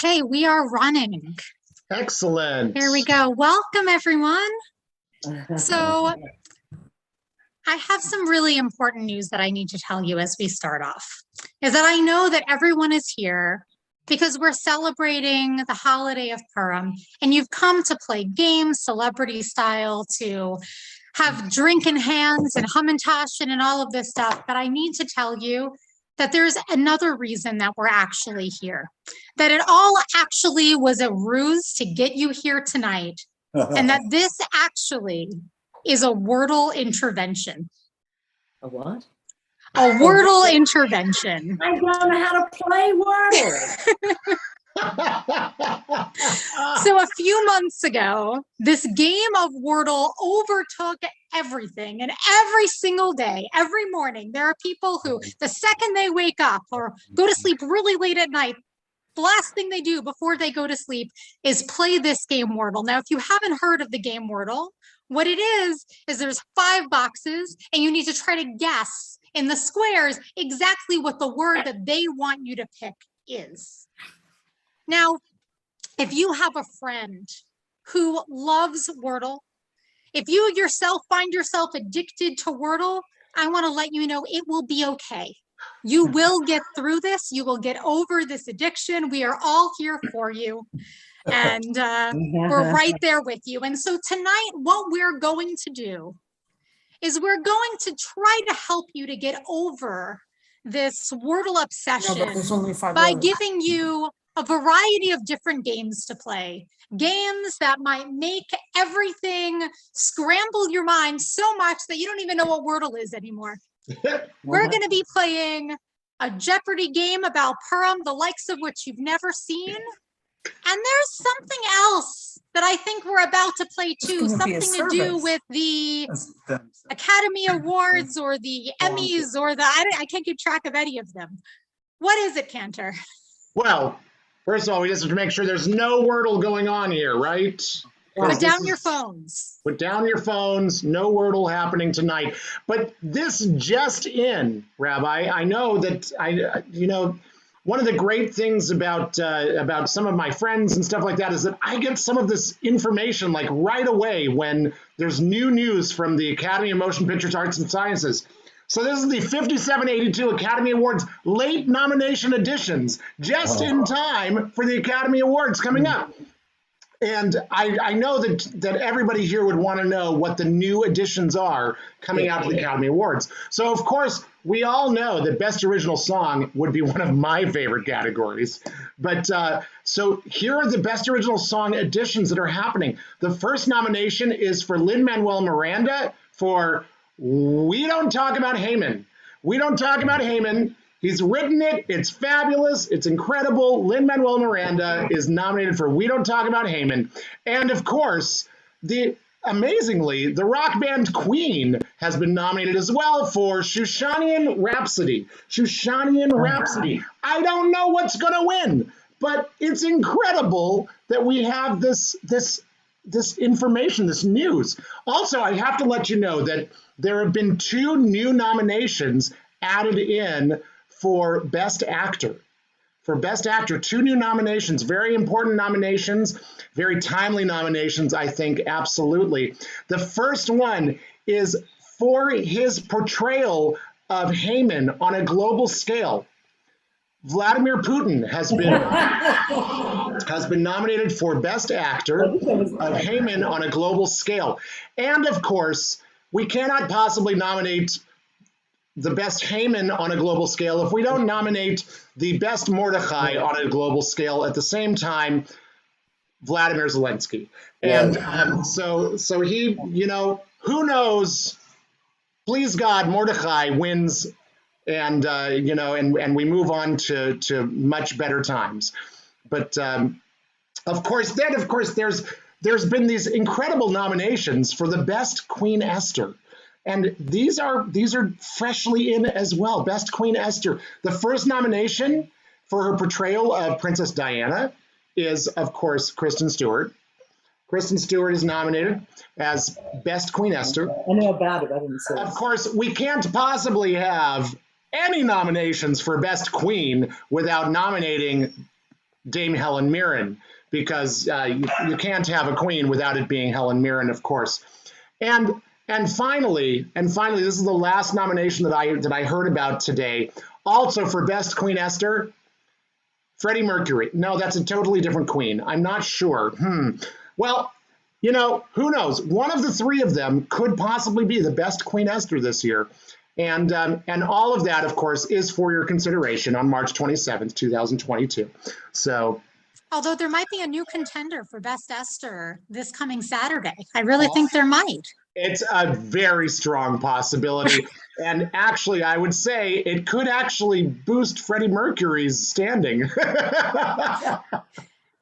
Okay, we are running. Excellent. Here we go. Welcome, everyone. So I have some really important news that I need to tell you as we start off, is that I know that everyone is here because we're celebrating the holiday of Purim, and you've come to play games, celebrity style, to have drink in hands and hamantash and all of this stuff. But I need to tell you that there's another reason that we're actually here, that it all actually was a ruse to get you here tonight, and that this actually is a Wordle intervention. A what? A Wordle intervention. I don't know how to play Wordle. So a few months ago, this game of Wordle overtook everything, and every single day, every morning, there are people who, the second they wake up or go to sleep really late at night, the last thing they do before they go to sleep is play this game Wordle. Now, if you haven't heard of the game Wordle, what it is there's 5 boxes, and you need to try to guess in the squares exactly what the word that they want you to pick is. Now, if you have a friend who loves Wordle, if you yourself find yourself addicted to Wordle, I want to let you know it will be okay. You will get through this. You will get over this addiction. We are all here for you. And we're right there with you. And so tonight, what we're going to do is we're going to try to help you to get over this Wordle obsession by giving you a variety of different games to play, games that might make everything scramble your mind so much that you don't even know what Wordle is anymore. We're going to be playing a Jeopardy game about Purim, the likes of which you've never seen. And there's something else that I think we're about to play too, something to do with the Academy Awards or the Emmys or I can't keep track of any of them. What is it, Cantor? Well, first of all, we just have to make sure there's no Wordle going on here, right? Put down your phones. Put down your phones. No Wordle happening tonight. But this just in, Rabbi, I know that one of the great things about some of my friends and stuff like that is that I get some of this information like right away when there's new news from the Academy of Motion Pictures Arts and Sciences. So this is the 5782 Academy Awards late nomination editions, just in time for the Academy Awards coming up. And I know that everybody here would want to know what the new additions are coming out of the Academy Awards. So, of course, we all know that Best Original Song would be one of my favorite categories. But so here are the Best Original Song additions that are happening. The first nomination is for Lin-Manuel Miranda for We Don't Talk About Haman. We Don't Talk About Haman. He's written it. It's fabulous. It's incredible. Lin-Manuel Miranda is nominated for We Don't Talk About Haman. And of course, amazingly, the rock band Queen has been nominated as well for Shoshanian Rhapsody. Shoshanian Rhapsody. I don't know what's going to win, but it's incredible that we have this information, this news. Also, I have to let you know that there have been 2 new nominations added in for Best Actor. For Best Actor, 2 new nominations, very important nominations, very timely nominations, I think, absolutely. The first one is for his portrayal of Haman on a global scale. Vladimir Putin has been nominated for Best Actor of Haman on a global scale. And of course, we cannot possibly nominate the best Haman on a global scale if we don't nominate the best Mordechai on a global scale at the same time, Vladimir Zelensky. And so he, who knows? Please God, Mordechai wins, and and we move on to much better times. But of course, there's been these incredible nominations for the best Queen Esther. And these are freshly in as well. Best Queen Esther. The first nomination for her portrayal of Princess Diana is, of course, Kristen Stewart. Kristen Stewart is nominated as Best Queen Esther. I know about it. I didn't say it. Of course, we can't possibly have any nominations for Best Queen without nominating Dame Helen Mirren, because you can't have a queen without it being Helen Mirren, of course. And finally, this is the last nomination that I heard about today. Also for Best Queen Esther, Freddie Mercury. No, that's a totally different queen. I'm not sure. Well, you know, who knows? One of the three of them could possibly be the best Queen Esther this year. And all of that, of course, is for your consideration on March 27th, 2022. So, although there might be a new contender for Best Esther this coming Saturday. I really think there might. It's a very strong possibility. And actually, I would say it could actually boost Freddie Mercury's standing.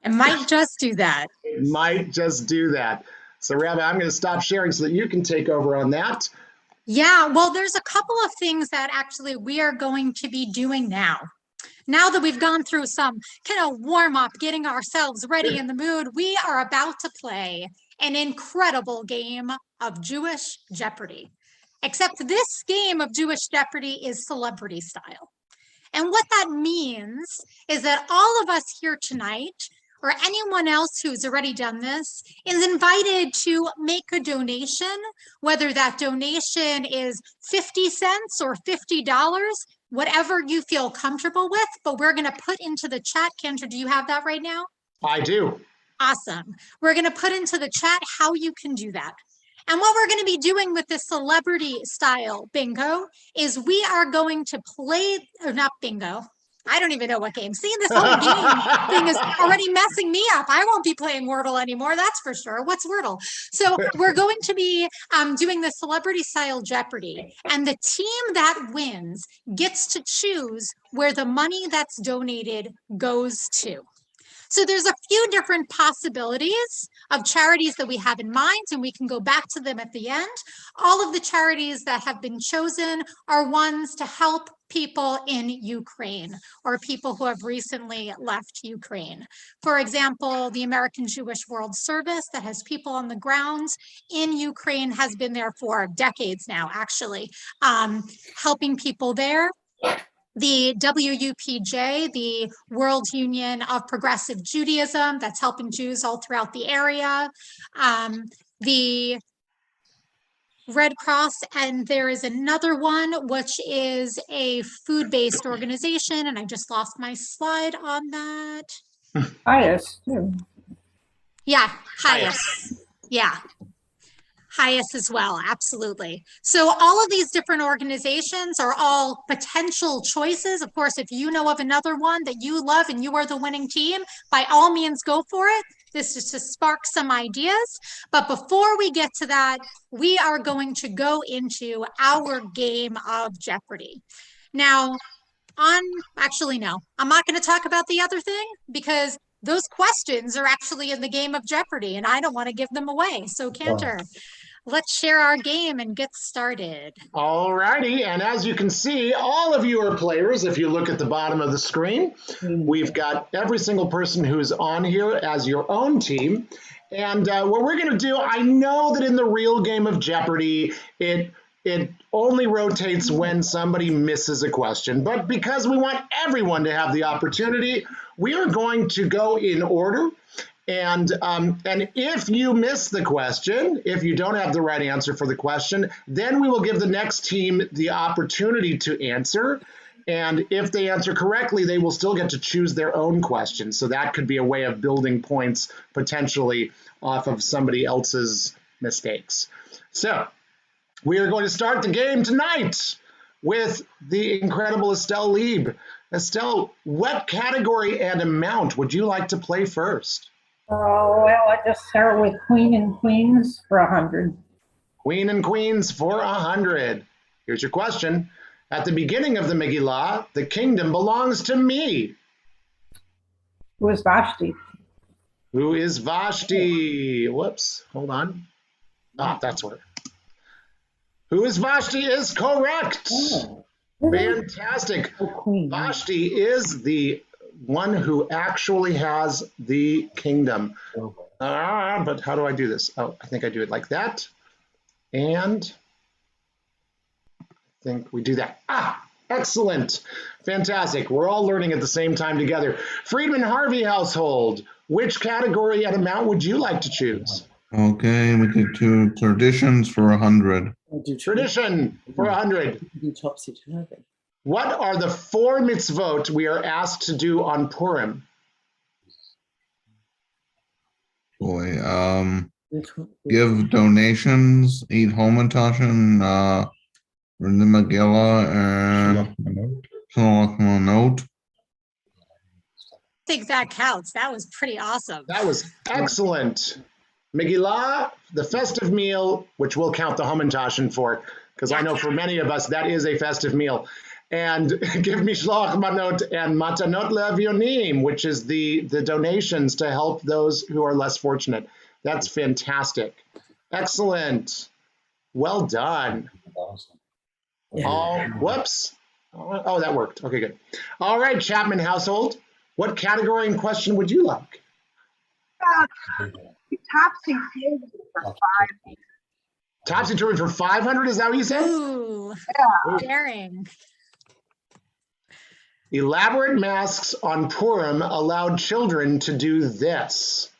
It might just do that. It might just do that. So, Rabbi, I'm going to stop sharing so that you can take over on that. Yeah, well, there's a couple of things that actually we are going to be doing now. Now that we've gone through some kind of warm up, getting ourselves ready in the mood, we are about to play an incredible game of Jewish Jeopardy. Except this game of Jewish Jeopardy is celebrity style. And what that means is that all of us here tonight, or anyone else who's already done this, is invited to make a donation, whether that donation is 50 cents or $50, whatever you feel comfortable with, but we're going to put into the chat. Cantor, do you have that right now? I do. Awesome. We're going to put into the chat how you can do that. And what we're going to be doing with this celebrity style bingo is we are going to play, or not bingo, I don't even know what game. See, this whole game thing is already messing me up. I won't be playing Wordle anymore, that's for sure. What's Wordle? So we're going to be doing the celebrity style Jeopardy. And the team that wins gets to choose where the money that's donated goes to. So there's a few different possibilities of charities that we have in mind, and we can go back to them at the end. All of the charities that have been chosen are ones to help people in Ukraine or people who have recently left Ukraine. For example, the American Jewish World Service that has people on the ground in Ukraine has been there for decades now, actually, helping people there. The WUPJ, the World Union of Progressive Judaism, that's helping Jews all throughout the area. The Red Cross, and there is another one, which is a food-based organization, and I just lost my slide on that. Highest, too. Yeah, highest. Yeah. Highest as well, absolutely. So all of these different organizations are all potential choices. Of course, if you know of another one that you love and you are the winning team, by all means, go for it. This is to spark some ideas. But before we get to that, we are going to go into our game of Jeopardy. Now, actually, no, I'm not going to talk about the other thing because those questions are actually in the game of Jeopardy and I don't want to give them away. So Cantor, let's share our game and get started. All righty, and as you can see, all of you are players. If you look at the bottom of the screen, we've got every single person who's on here as your own team. And what we're going to do, I know that in the real game of Jeopardy, it only rotates when somebody misses a question. But because we want everyone to have the opportunity, we are going to go in order. And if you miss the question, if you don't have the right answer for the question, then we will give the next team the opportunity to answer. And if they answer correctly, they will still get to choose their own question. So that could be a way of building points potentially off of somebody else's mistakes. So we are going to start the game tonight with the incredible Estelle Lieb. Estelle, what category and amount would you like to play first? Oh, well, I just start with Queen and Queens for 100. Queen and Queens for 100. Here's your question. At the beginning of the Megillah, the kingdom belongs to me. Who is Vashti? Who is Vashti? Whoops, hold on. That's where. Who is Vashti is correct. Oh. Fantastic. Queen. Vashti is the one who actually has the kingdom. But how do I do this? Oh, I think I do it like that. And I think we do that. Excellent. Fantastic. We're all learning at the same time together. Friedman Harvey household, which category and amount would you like to choose? Okay, we could do traditions for 100. I'll do Tradition for 100. do topsy-turvy. What are the 4 mitzvot we are asked to do on Purim? Boy, give donations, eat Homataschen, read the Megilla, and note. I think that counts. That was pretty awesome. That was excellent. Megillah, the festive meal, which we'll count the Hamantaschen for, because I know for many of us that is a festive meal. And give Mishloach Manot and Matanot Le'Avionim, which is the donations to help those who are less fortunate. That's fantastic. Excellent. Well done. Oh, whoops. Oh, that worked. Okay, good. All right, Chapman household. What category and question would you like? Topsy-turvy for 500. Topsy-turvy for 500, is that what you said? Ooh, daring. Elaborate masks on Purim allowed children to do this.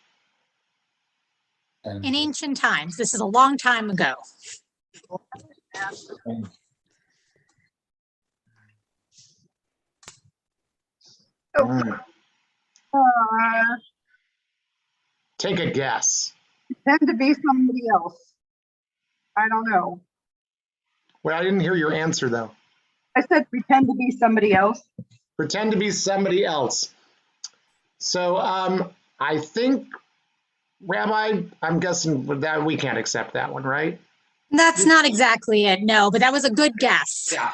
In ancient times, this is a long time ago. Take a guess. Pretend to be somebody else. I don't know. Well, I didn't hear your answer, though. I said pretend to be somebody else. Pretend to be somebody else. So I think, Rabbi, I'm guessing that we can't accept that one, right? That's not exactly it, no, but that was a good guess. Yeah,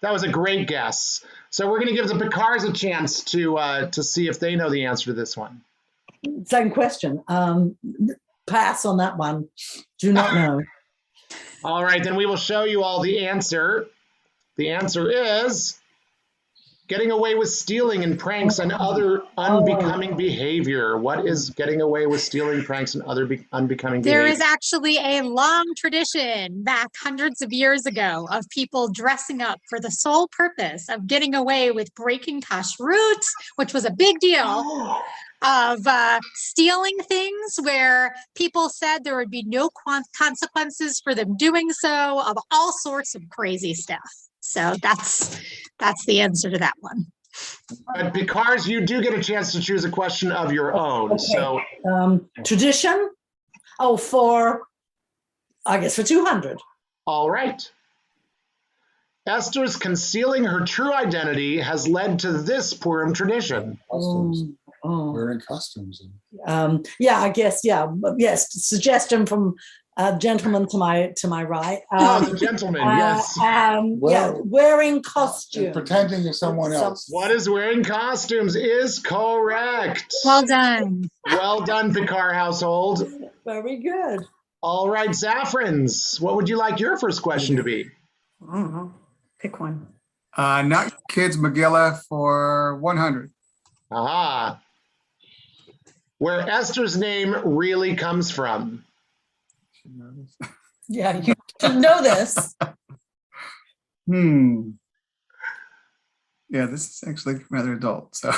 that was a great guess. So we're going to give the Picards a chance to see if they know the answer to this one. Same question. Pass on that one. Do not know. All right, then we will show you all the answer. The answer is getting away with stealing and pranks and other unbecoming behavior. What is getting away with stealing, pranks, and other unbecoming behavior? There is actually a long tradition back hundreds of years ago of people dressing up for the sole purpose of getting away with breaking kashrut, which was a big deal, of stealing things where people said there would be no consequences for them doing so, of all sorts of crazy stuff. So that's the answer to that one. But Picards, you do get a chance to choose a question of your own. Okay. So Tradition? Oh, I guess for 200. all right. Esther's concealing her true identity has led to this Purim tradition. Wearing costumes. Yeah, I guess, yeah. Yes, suggestion from a gentleman to my right. The gentleman, yes. Yeah, wearing costumes. Pretending you're someone else. What is wearing costumes is correct. Well done. Well done, Picard household. Very good. All right, Zafrans, what would you like your first question to be? I don't know. Pick one. Not kids Megilla for 100. Aha. Where Esther's name really comes from. Yeah, you should know this. Yeah, this is actually rather adult. So.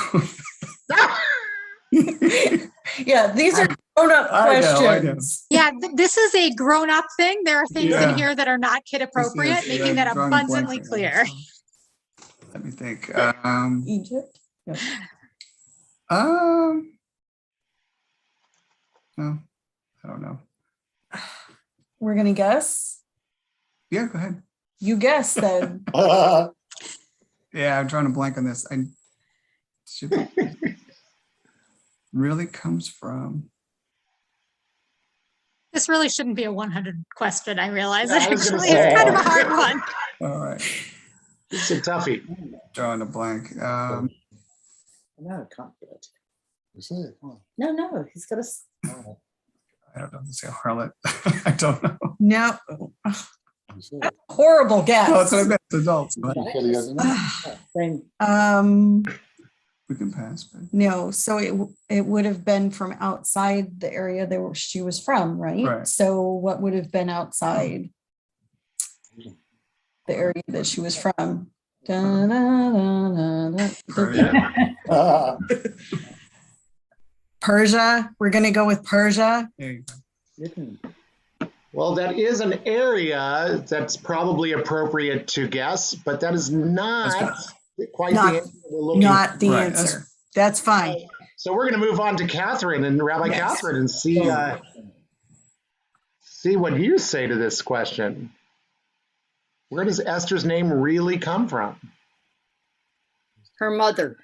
Yeah, these are grown-up questions. Yeah, this is a grown-up thing. There are things in here that are not kid appropriate, making that abundantly clear. Let me think. Egypt? Yeah. No, I don't know. We're gonna guess. Yeah, go ahead. You guess then. Yeah, I'm trying to blank on this. I should really comes from. This really shouldn't be a 100 question, I realize. Yeah, It I was gonna actually say. is kind of a hard one. All right, It's a toughie. drawing a blank. No, it can't be it. No, he's got a. I don't know. Let's say harlot. I don't know. No. Horrible guess. Oh, that's what I meant. It's adults. But Same. we can pass. But No, so it would have been from outside the area that she was from, right? Right. So what would have been outside the area that she was from? Persia. We're going to go with Persia. There you go. Well, that is an area that's probably appropriate to guess, but that is not quite Not- the answer we're looking Not the Right, answer. That's fine. So we're going to move on to Catherine and Rabbi Yes. Catherine and see what you say to this question. Where does Esther's name really come from? Her mother.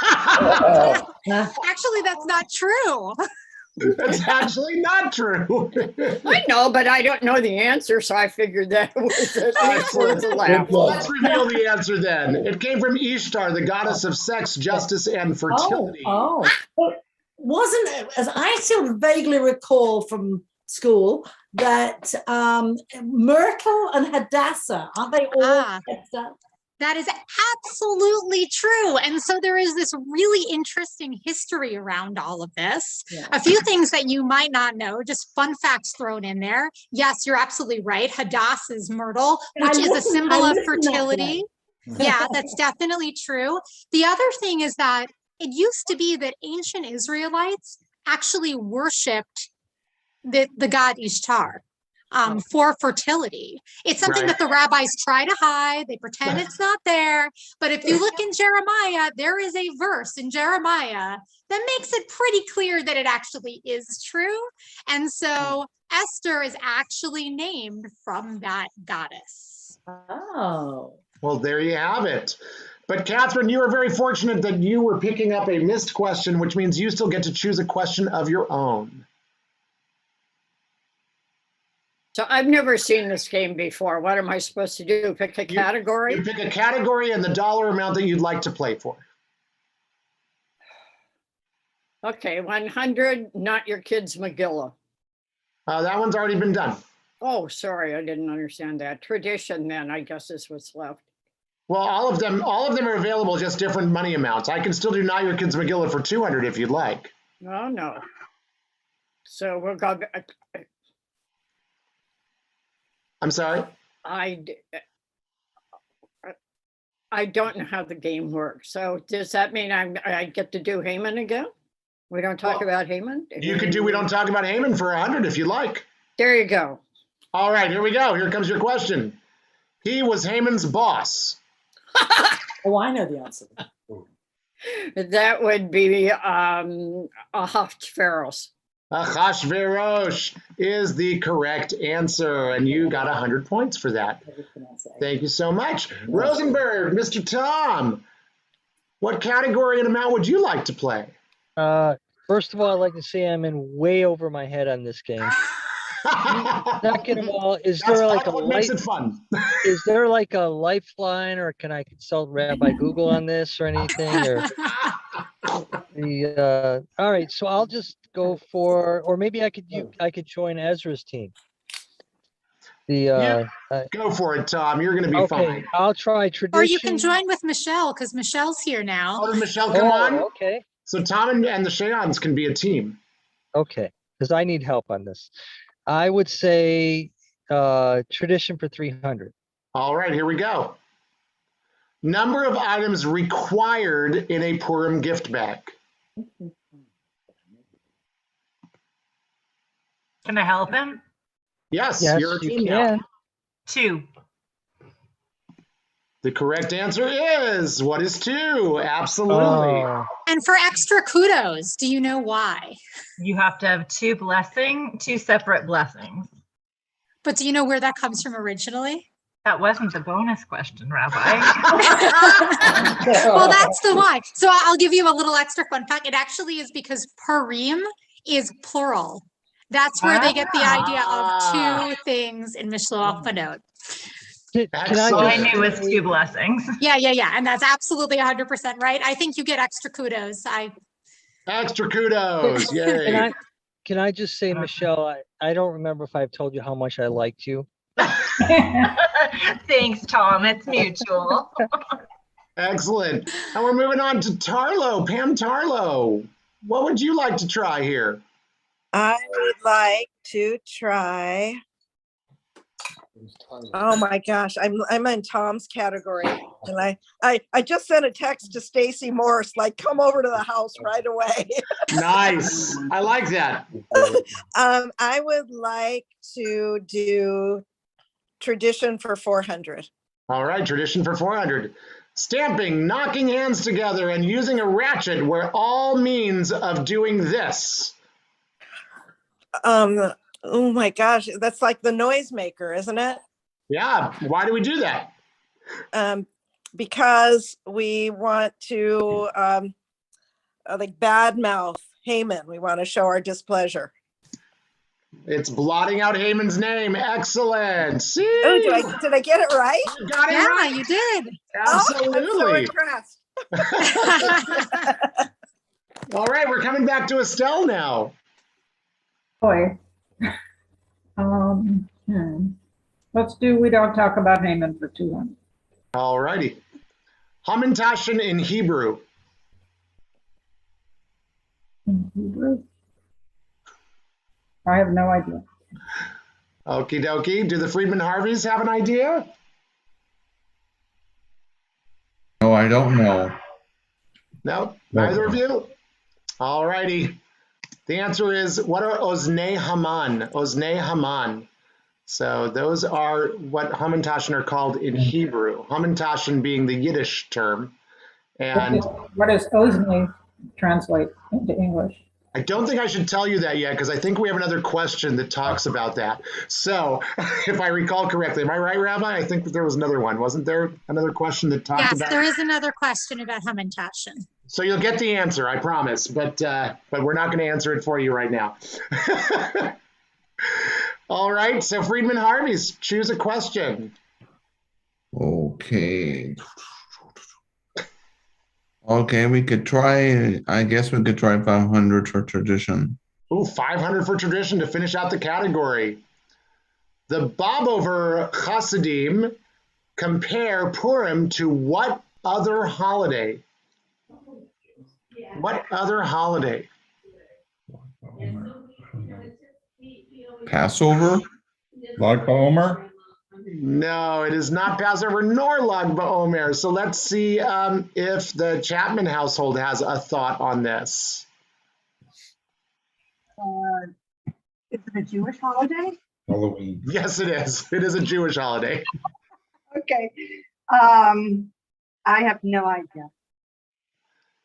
Actually, that's not true. That's actually not true. I know, but I don't know the answer, so I figured that was at least worth a laugh. Let's reveal the answer then. It came from Ishtar, the goddess of sex, justice, and fertility. But wasn't it, as I still vaguely recall from school, that Myrtle and Hadassah, aren't they all mixed up? That is absolutely true. And so there is this really interesting history around all of this. Yeah. A few things that you might not know, just fun facts thrown in there. Yes, you're absolutely right. Hadassah is myrtle, which is a symbol of fertility. Yeah, that's definitely true. The other thing is that it used to be that ancient Israelites actually worshipped the god Ishtar. For fertility. It's something that the rabbis try to hide. They pretend it's not there. But if you look in Jeremiah, there is a verse in Jeremiah that makes it pretty clear that it actually is true. And so Esther is actually named from that goddess. Oh. Well, there you have it. But Catherine, you were very fortunate that you were picking up a missed question, which means you still get to choose a question of your own. So I've never seen this game before. What am I supposed to do? Pick a category? You pick a category and the dollar amount that you'd like to play for. Okay, 100, not your kid's Megilla. That one's already been done. Oh, sorry, I didn't understand that. Tradition, then, I guess is what's left. Well, all of them are available, just different money amounts. I can still do not your kid's Megillah for 200 if you'd like. Oh, no. So we'll go back. I'm sorry? I don't know how the game works. So does that mean I get to do Haman again? We don't talk about Haman? You could do We Don't Talk About Haman for 100 if you'd like. There you go. All right, here we go. Here comes your question. He was Haman's boss. Oh, I know the answer. That would be Ahasuerus. Achashverosh is the correct answer, and you got 100 points for that. Thank you so much. Rosenberg, Mr. Tom, what category and amount would you like to play? First of all, I'd like to say I'm in way over my head on this game. Second of all, is there like a makes it fun? Is there like a lifeline, or can I consult Rabbi Google on this or anything? Or all right, so I'll just go for, or maybe I could join Ezra's team. Go for it, Tom. You're going to be fine. I'll try tradition. Or you can join with Michelle because Michelle's here now. Oh, did Michelle come on? Okay. So Tom and the Cheyans can be a team. Okay, because I need help on this. I would say tradition for 300. All right, here we go. Number of items required in a Purim gift bag. Can I help him? Yes, Yes, you're a you team can. now. 2. The correct answer is, what is 2? Absolutely. Oh. And for extra kudos, do you know why? You have to have 2 separate blessings. But do you know where that comes from originally? That wasn't the bonus question, Rabbi. Well, that's the why. So I'll give you a little extra fun fact. It actually is because Purim is plural. That's where they get the idea of 2 things in Mishloach Manot. All I knew was 2 blessings. Yeah. And that's absolutely 100% right. I think you get extra kudos. Extra kudos. Yay. Can I just say, Michelle, I don't remember if I've told you how much I liked you. Thanks, Tom. It's mutual. Excellent. And we're moving on to Tarlo. Pam Tarlo, what would you like to try here? I would like to try Oh my gosh, I'm in Tom's category, and I just sent a text to Stacy Morse, like, come over to the house right away. Nice. I like that. I would like to do tradition for 400. All right, tradition for 400. Stamping, knocking hands together, and using a ratchet were all means of doing this. Oh my gosh, that's like the noisemaker, isn't it? Yeah. Why do we do that? Because we want to like badmouth Haman. We want to show our displeasure. It's blotting out Haman's name. Excellent. See? Oh, did I get it right? You got it Yeah, right. you did. Absolutely. Oh, I'm so impressed. All right, we're coming back to Estelle now. Boy. Let's do we don't talk about Haman for 200. All righty. Hamantashen in Hebrew. In Hebrew? I have no idea. Okie dokie. Do the Friedman Harveys have an idea? No, I don't know. No, neither of you? All righty. The answer is, what are Oznei Haman? Oznei Haman. So those are what Hamantashen are called in Hebrew. Hamantashen being the Yiddish term. And what does Oznei translate into English? I don't think I should tell you that yet, because I think we have another question that talks about that. So if I recall correctly, am I right, Rabbi? I think there was another one. Wasn't there another question that talked about? Yes, there is another question about Hamantashen. So you'll get the answer, I promise, but we're not going to answer it for you right now. All right, so Friedman Harveys, choose a question. Okay. Okay, we could try, I guess we could try 500 for tradition. Ooh, 500 for tradition to finish out the category. The Bobover Chassidim compare Purim to what other holiday? What other holiday? Passover? Lag BaOmer? No, it is not Passover nor Lag BaOmer. So let's see if the Chapman household has a thought on this. Is it a Jewish holiday? Halloween. Yes, it is. It is a Jewish holiday. Okay. I have no idea.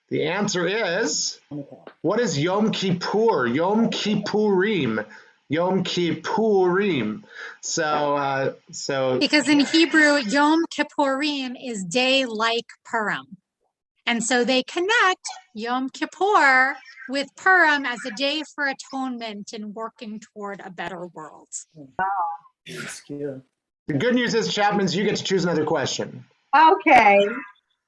The answer is, what is Yom Kippur? Yom Kippurim. Yom Kippurim. So Because in Hebrew, Yom Kippurim is day like Purim. And so they connect Yom Kippur with Purim as a day for atonement and working toward a better world. the good news is, Chapman's, you get to choose another question. Okay.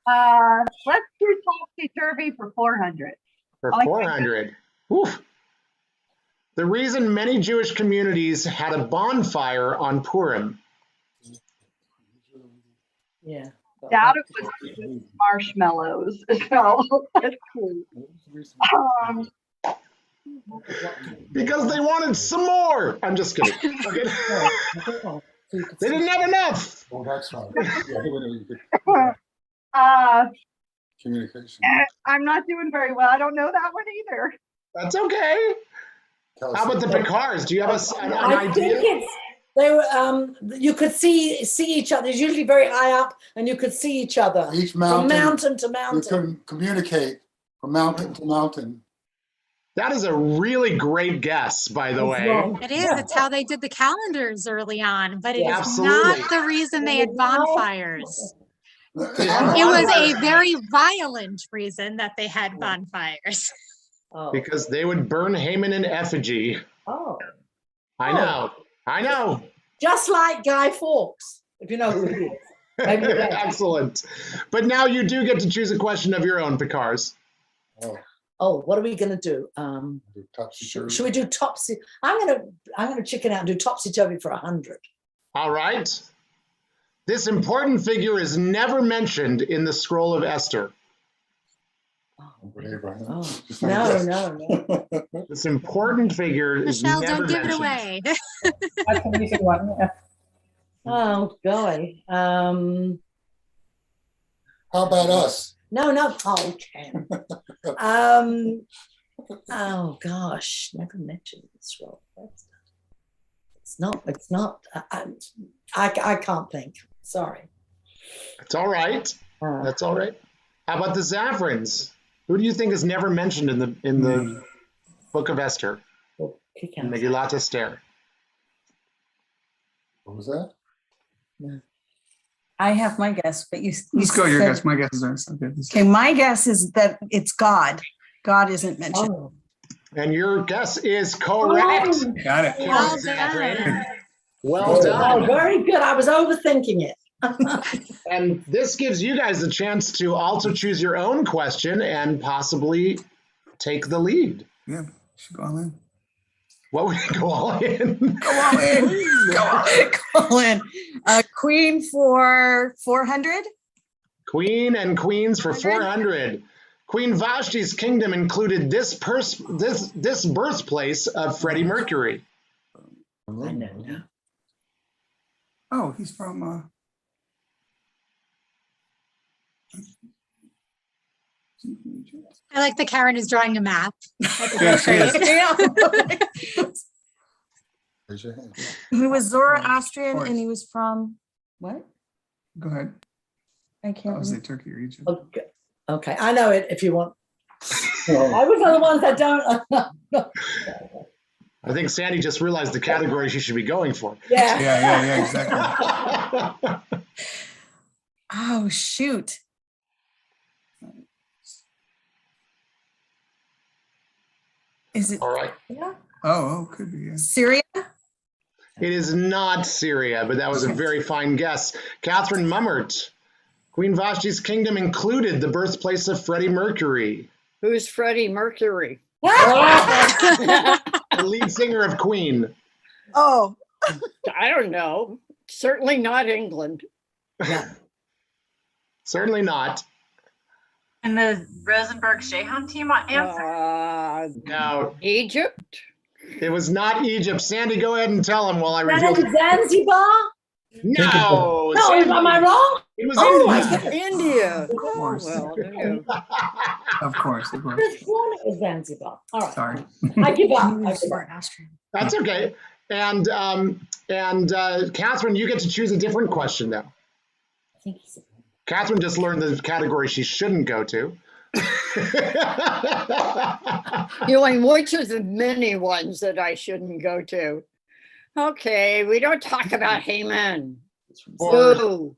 Let's do topsy-turvy for 400. For 400. Oof. The reason many Jewish communities had a bonfire on Purim. Yeah. Doubt it was marshmallows. So that's cool. Because they wanted some more. I'm just kidding. Okay. They didn't have enough. Oh, that's right. Communication. I'm not doing very well. I don't know that one either. That's okay. How about the Picards? Do you have an I idea? think it's they were you could see each other. It's usually very high up, and you could see each other Each mountain, from mountain to you mountain. can communicate from mountain to mountain. That is a really great guess, by the way. It is. It's how they did the calendars early on, but it is Absolutely. not the reason they had bonfires. It was a very violent reason that they had bonfires. Oh. Because they would burn Haman in effigy. Oh. I know. I know. Just like Guy Fawkes, if you know who he is. Maybe you don't. Excellent. But now you do get to choose a question of your own, Picars. Oh, what are we going to do? Should we do topsy? I'm going to chicken out and do topsy-turvy for 100. All right. This important figure is never mentioned in the Scroll of Esther. Oh, no. This important figure is Michelle, never don't give mentioned. it away. That's an easy one. Yeah. Oh, golly. How about us? No, no. Oh, okay. Oh gosh, never mentioned this role. It's not. I can't think. Sorry. It's all right. That's all right. How about the Zaffrans? Who do you think is never mentioned in the Book of Esther? In Megillat Esther. What was that? No. I have my guess, but you Let's go your said- guess. My guesses are so good. Okay, my guess is that it's God. God isn't mentioned. Oh. And your guess is correct. Got it. Well done. Well done. Oh, very good. I was overthinking it. And this gives you guys a chance to also choose your own question and possibly take the lead. Yeah, should go all in. What would you go all in? Go all in. Go all in. Call in. Queen for 400. Queen and queens for 400. Queen Vashti's kingdom included this birthplace of Freddie Mercury. I know. Oh, he's from. I like that Karen is drawing a map. Yeah, she is. Raise your hand. He was Zoroastrian course. and he was from what? Go ahead. I I can't was remember. in Turkey or Egypt. Okay, I know it if you want. I was the ones that don't. I think Sandy just realized the category she should be going for. Yeah. Yeah, exactly. Oh shoot. Is it All right. Oh, could be. Yeah. Syria? It is not Syria, but that was a very fine guess. Catherine Mummert. Queen Vashti's kingdom included the birthplace of Freddie Mercury, Who's Freddie Mercury? the lead singer of Queen. Oh, I don't know. Certainly not England. Certainly not. And the Rosenberg Shehan team answer. No, Egypt? it was not Egypt. Sandy, go ahead and tell him while I reveal. Zanzibar? No, No, Sandy, am I wrong? it was Oh, India. India. Of course. Well, who knew? Of course. I just thought it was Zanzibar. All right. Sorry. I give up. I give up. That's okay. And Catherine, you get to choose a different question now. Catherine just learned the category she shouldn't go to. Which of the many ones that I shouldn't go to? Okay, we don't talk about Haman. Boo.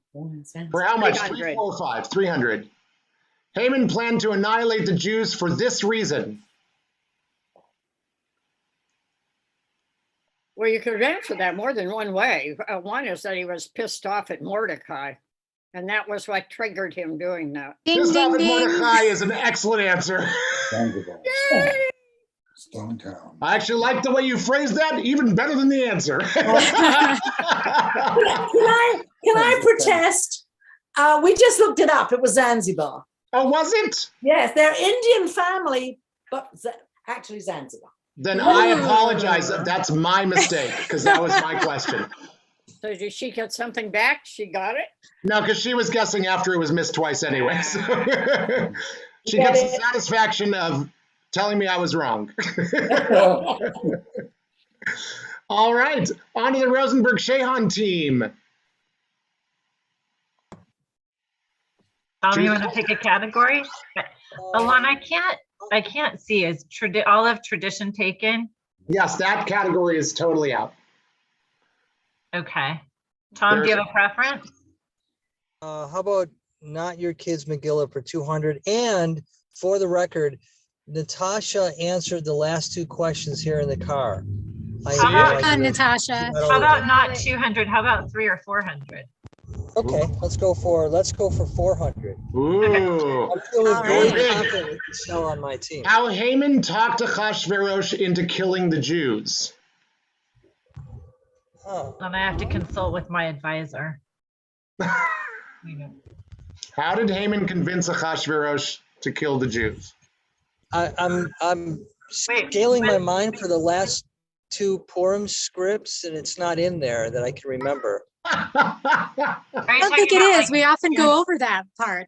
For how much? 300. 3, 4, 5, 300. Haman planned to annihilate the Jews for this reason. Well, you could answer that more than one way. One is that he was pissed off at Mordecai, and that was what triggered him doing that. Ding, Pissed ding, off at ding. Mordecai is an excellent answer. Zanzibar. Stone Town. I actually like the way you phrased that, even better than the answer. Can I protest? We just looked it up. It was Zanzibar. Oh, was it? Yes, they're Indian family, but actually Zanzibar. Then I apologize. That's my mistake, because that was my question. So did she get something back? She got it? No, because she was guessing after it was missed twice anyway. So she Got gets the it. satisfaction of telling me I was wrong. All right, on to the Rosenberg Shehan team. You want to pick a category? Ilan, I can't see. Is all of tradition taken? Yes, that category is totally out. Okay. Tom, do you have a preference? How about not your kids Megilla for 200? And for the record, Natasha answered the last 2 questions here in the car. How about- Natasha. How about not 200? How about 300 or 400? Okay, let's go for 400. Ooh. I'm feeling All very right. confident with Michelle on my team. How Haman talked Achashverosh into killing the Jews. Huh. And I have to consult with my advisor. How did Haman convince Achashverosh to kill the Jews? I'm scaling my mind for the last 2 Purim scripts, and it's not in there that I can remember. I don't think it is. We often go over that part.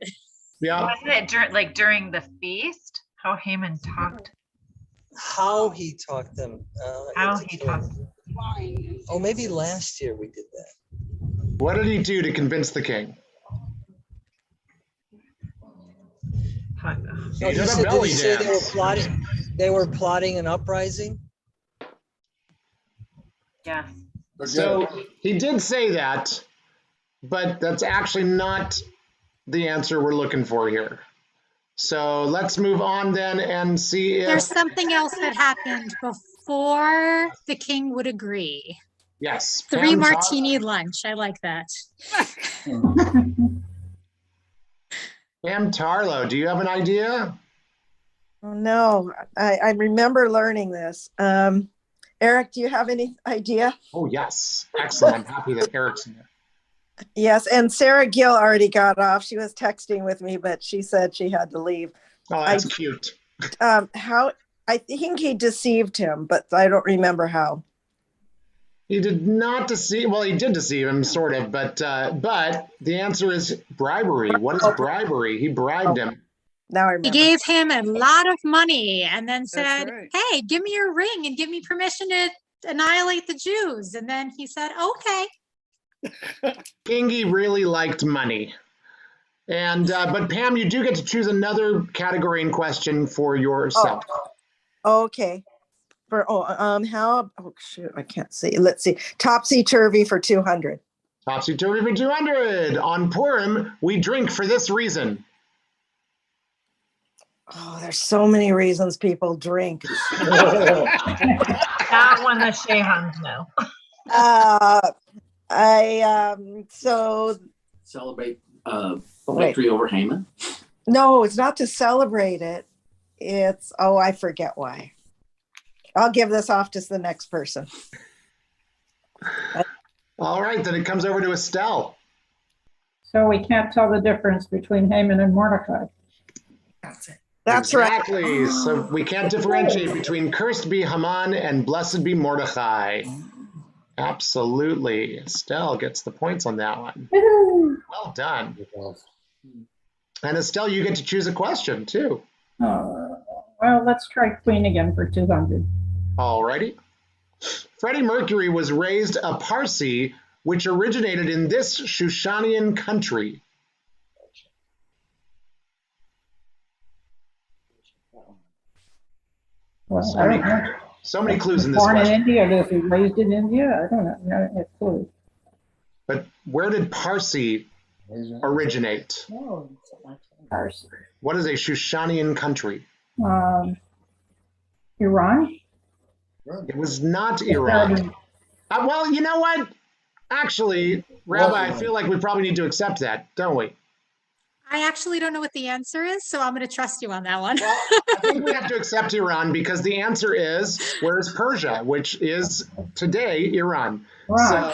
Yeah. Wasn't it during the feast? How Haman talked. How he talked them. How into he killing talked. them. Oh, maybe last year we did that. What did he do to convince the king? Oh, He did did a belly he say they were dance. plotting? They were plotting an uprising. Yes. So he did say that, but that's actually not the answer we're looking for here. So let's move on then and see if There's something else that happened before the king would agree. yes. 3 Pam martini lunch. I like that. Pam Tarlow, do you have an idea? Oh, no, I remember learning this. Eric, do you have any idea? Oh, yes. Excellent. I'm happy that Eric's in there. Yes, and Sarah Gill already got off. She was texting with me, but she said she had to leave. Oh, that's cute. How I think he deceived him, but I don't remember how. He did not deceive. Well, he did deceive him, sort of, but the answer is bribery. What is bribery? He bribed him. Now I He remember. gave him a lot of money and then said, right. hey, give me your ring and give me permission to annihilate the Jews. And then he said, okay. Kingy really liked money. And but Pam, you do get to choose another category and question for yourself. Okay. For how? Oh shoot, I can't see. Let's see. Topsy turvy for 200. Topsy turvy for 200. On Purim, we drink for this reason. Oh, there's so many reasons people drink. That one the Shehans know. So Celebrate victory over Haman? no, it's not to celebrate it. It's I forget why. I'll give this off to the next person. All right, then it comes over to Estelle. So we can't tell the difference between Haman and Mordecai. That's it. That's right. Exactly. So we can't differentiate between cursed be Haman and blessed be Mordecai. Absolutely. Estelle gets the points on that one. Well done. And Estelle, you get to choose a question too. Well, let's try Queen again for 200. All righty. Freddie Mercury was raised a Parsi, which originated in this Shushanian country. Well, So I many, don't know. so many clues in this Born in question. India, was he raised in India? I don't know. No, no clue. But where did Parsi originate? Parsi. What is a Shushanian country? Iran? It was not Iran. Well, you know what? Actually, Rabbi, I feel like we probably need to accept that, don't we? I actually don't know what the answer is, so I'm going to trust you on that one. Well, I think we have to accept Iran because the answer is, where's Persia, which is today Iran. Right.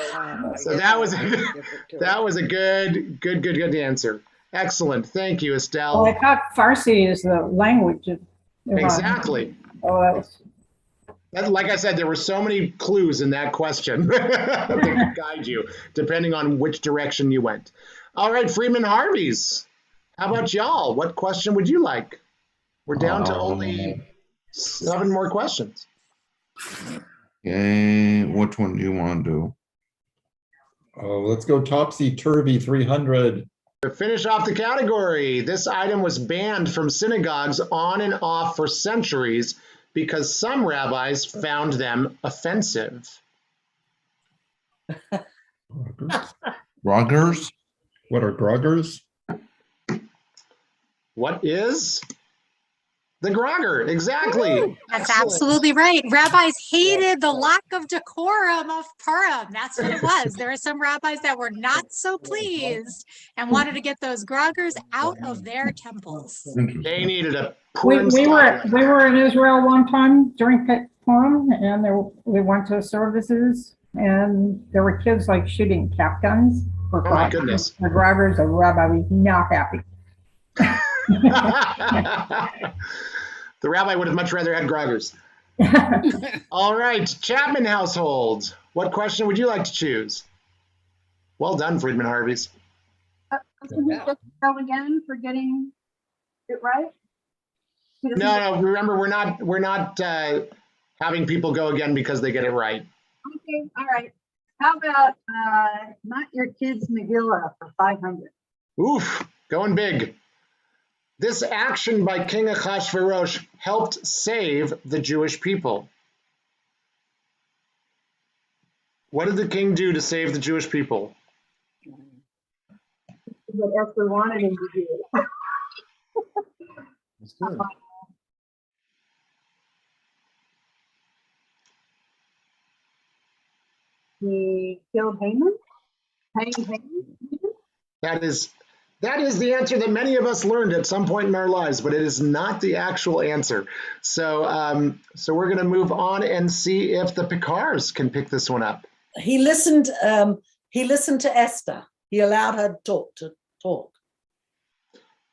So that was a good answer. Excellent. Thank you, Estelle. Well, I thought Farsi is the language of Iran. Exactly. Oh, that was... Like I said, there were so many clues in that question that could guide you, depending on which direction you went. All right, Freeman Harvey's. How about y'all? What question would you like? We're down to only 7 more questions. Okay, which one do you want to do? Oh, let's go topsy-turvy 300. To finish off the category, this item was banned from synagogues on and off for centuries because some rabbis found them offensive. Groggers? What are groggers? What is the grogger? Exactly. That's Excellent. absolutely right. Rabbis hated the lack of decorum of Purim. That's what it was. There are some rabbis that were not so pleased and wanted to get those groggers out of their temples. They needed a We Purim were in Israel one time during Purim, and we went to services, and there were kids like shooting cap guns for Oh my goodness. The drivers of Rabbi was not happy. The rabbi would have much rather had groggers. All right, Chapman household. What question would you like to choose? Well done, Friedman Harveys. Can he just go again for getting it right? No, remember, we're not having people go again because they get it right. Okay, all right. How about not your kids Megilla for 500? Oof, going big. This action by King Ahasuerus helped save the Jewish people. What did the king do to save the Jewish people? What Esther wanted him to do. That's good. He killed Haman? Haman? That is the answer that many of us learned at some point in our lives, but it is not the actual answer. So, so we're going to move on and see if the Picards can pick this one up. He listened to Esther. He allowed her to talk.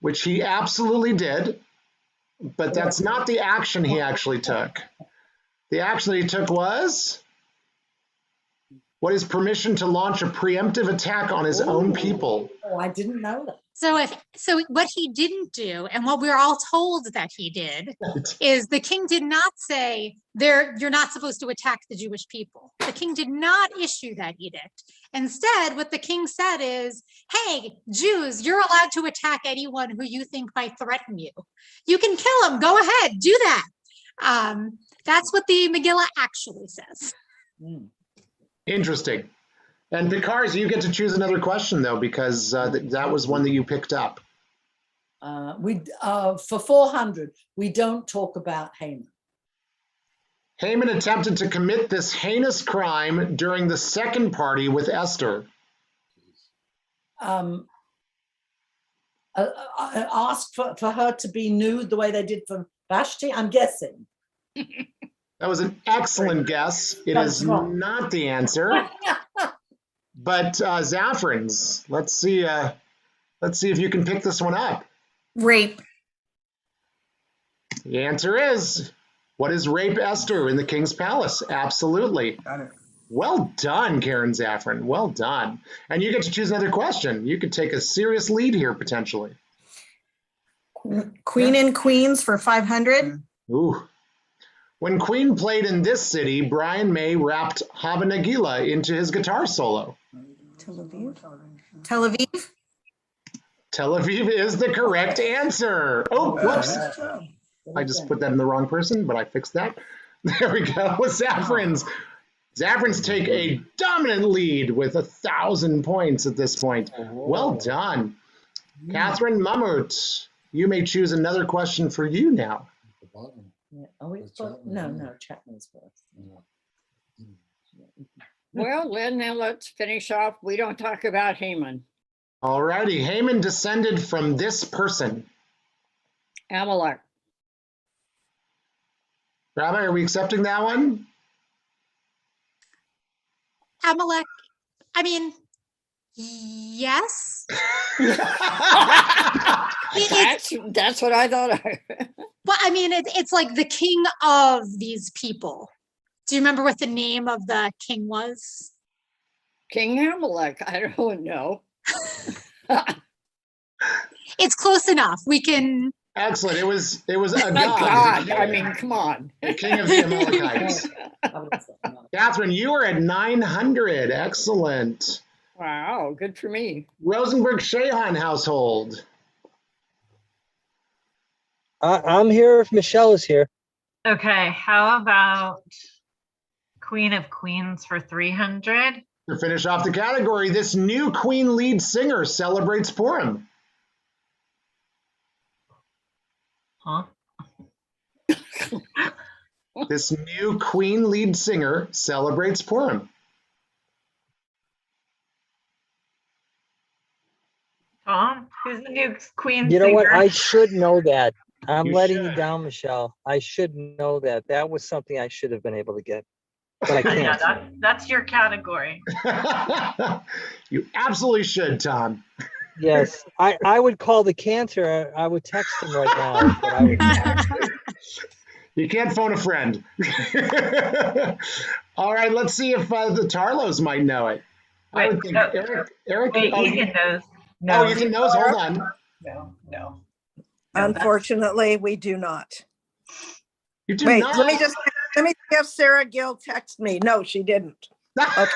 Which he absolutely did, but that's not the action he actually took. The action that he took was what is permission to launch a preemptive attack on his own people. Oh, I didn't know that. So what he didn't do, and what we're all told that he did, is the king did not say, you're not supposed to attack the Jewish people. The king did not issue that edict. Instead, what the king said is, hey, Jews, you're allowed to attack anyone who you think might threaten you. You can kill them. Go ahead, do that. That's what the Megillah actually says. Interesting. And Picards, you get to choose another question, though, because that was one that you picked up. For 400, we don't talk about Haman. Haman attempted to commit this heinous crime during the second party with Esther. Asked for her to be nude the way they did for Vashti, I'm guessing. That was an excellent guess. It is not the answer. But Zaffrans, let's see if you can pick this one up. Rape. The answer is, what is rape Esther in the king's palace? Absolutely. Got it. Well done, Karen Zaffran. Well done. And you get to choose another question. You could take a serious lead here, potentially. Queen and Queens for 500. Ooh. When Queen played in this city, Brian May wrapped Hava Nagila into his guitar solo. Tel Aviv. Tel Aviv. Tel Aviv is the correct answer. Oh, whoops. I just put that in the wrong person, but I fixed that. There we go. Zaffrans. Zaffrans take a dominant lead with 1,000 points at this point. Well done. Catherine Mummert, you may choose another question for you now. No, Chapman's first. Well, then now let's finish off. We don't talk about Haman. All righty. Haman descended from this person. Amalek. Rabbi, are we accepting that one? Amalek, I mean, yes. That's what I thought. Well, I mean, it's like the king of these people. Do you remember what the name of the king was? King Amalek. I don't know. It's close enough. We can. Excellent. It was a god. I mean, come on. The king of the Amalekites. Catherine, you are at 900. Excellent. Wow, good for me. Rosenberg Shahan household. I'm here if Michelle is here. Okay, how about Queen of Queens for 300? To finish off the category, this new Queen lead singer celebrates Purim. Huh? This new Queen lead singer celebrates Purim. Tom, who's the new Queen You know singer? what? I should know that. I'm You letting should. you down, Michelle. I should know that. That was something I should have been able to get, but I Yeah, can't. that's your category. You absolutely should, Tom. Yes, I would call the Cantor. I would text him right now. But I would You can't phone a friend. All right, let's see if the Tarlos might know it. I would think Eric. Wait, Oh, Ethan knows. oh, No. Ethan knows. Hold on. No. Unfortunately, we do not. You do Wait, not. let me see if Sarah Gill texted me. No, she didn't. Okay.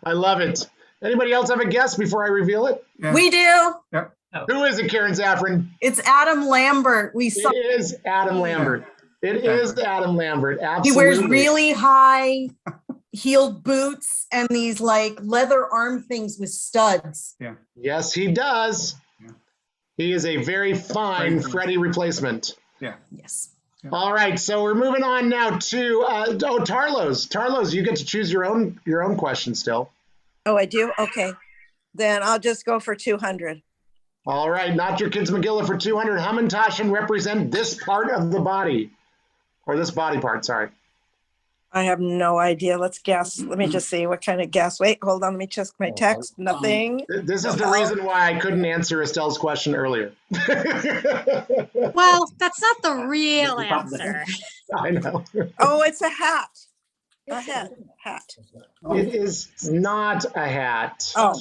I love it. Anybody else have a guess before I reveal it? Yeah. We do. Yep. Who is it, Karen Zaffron? It's Adam Lambert. We saw. It is Adam Lambert. It is Adam Lambert. Absolutely. He wears really high heeled boots and these like leather arm things with studs. Yeah. Yes, he does. Yeah. He is a very fine Freddie replacement. Yeah. Yes. Yeah. All right, so we're moving on now to Tarlos. Tarlos, you get to choose your own question still. Oh, I do? Okay. Then I'll just go for 200. All right, not your kids Megilla for 200. Hamantashen represent this part of the body, or this body part, sorry. I have no idea. Let's guess. Let me just see what kind of guess. Wait, hold on. Let me check my text. Nothing. This is the reason why I couldn't answer Estelle's question earlier. Well, that's not the real answer. I know. Oh, it's a hat. A hat. It is not a hat. Oh.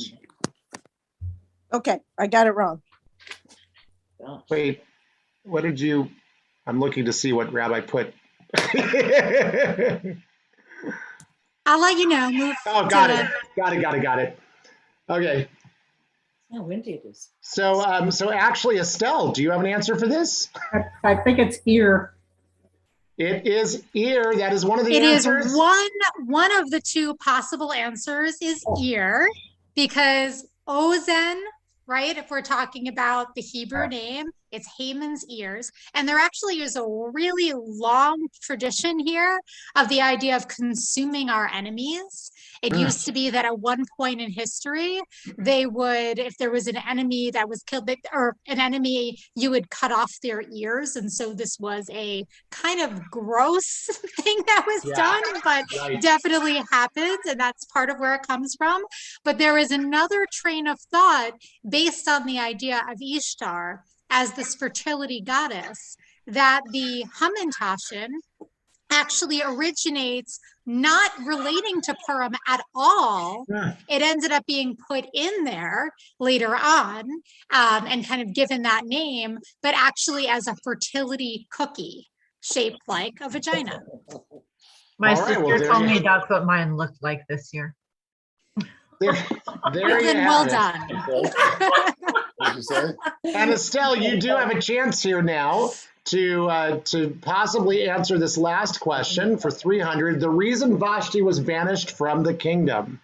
Okay, I got it wrong. Wait, what did you? I'm looking to see what Rabbi put. I'll let you know. Move. Oh, got it. Okay. How windy it is. So actually, Estelle, do you have an answer for this? I think it's ear. It is ear. That is one of the It answers. is one of the two possible answers is ear, because Ozen, right? If we're talking about the Hebrew name, it's Haman's ears. And there actually is a really long tradition here of the idea of consuming our enemies. It used to be that at one point in history, they would, if there was an enemy that was killed, or an enemy, you would cut off their ears. And so this was a kind of gross thing that was done, but definitely happens. And that's part of where it comes from. But there is another train of thought based on the idea of Ishtar as this fertility goddess, that the Hamantashen actually originates not relating to Purim at all. It ended up being put in there later on and kind of given that name, but actually as a fertility cookie shaped like a vagina. My sister told me that's what mine looked like this year. There well done. What'd you say? And Estelle, you do have a chance here now to possibly answer this last question for 300. The reason Vashti was banished from the kingdom.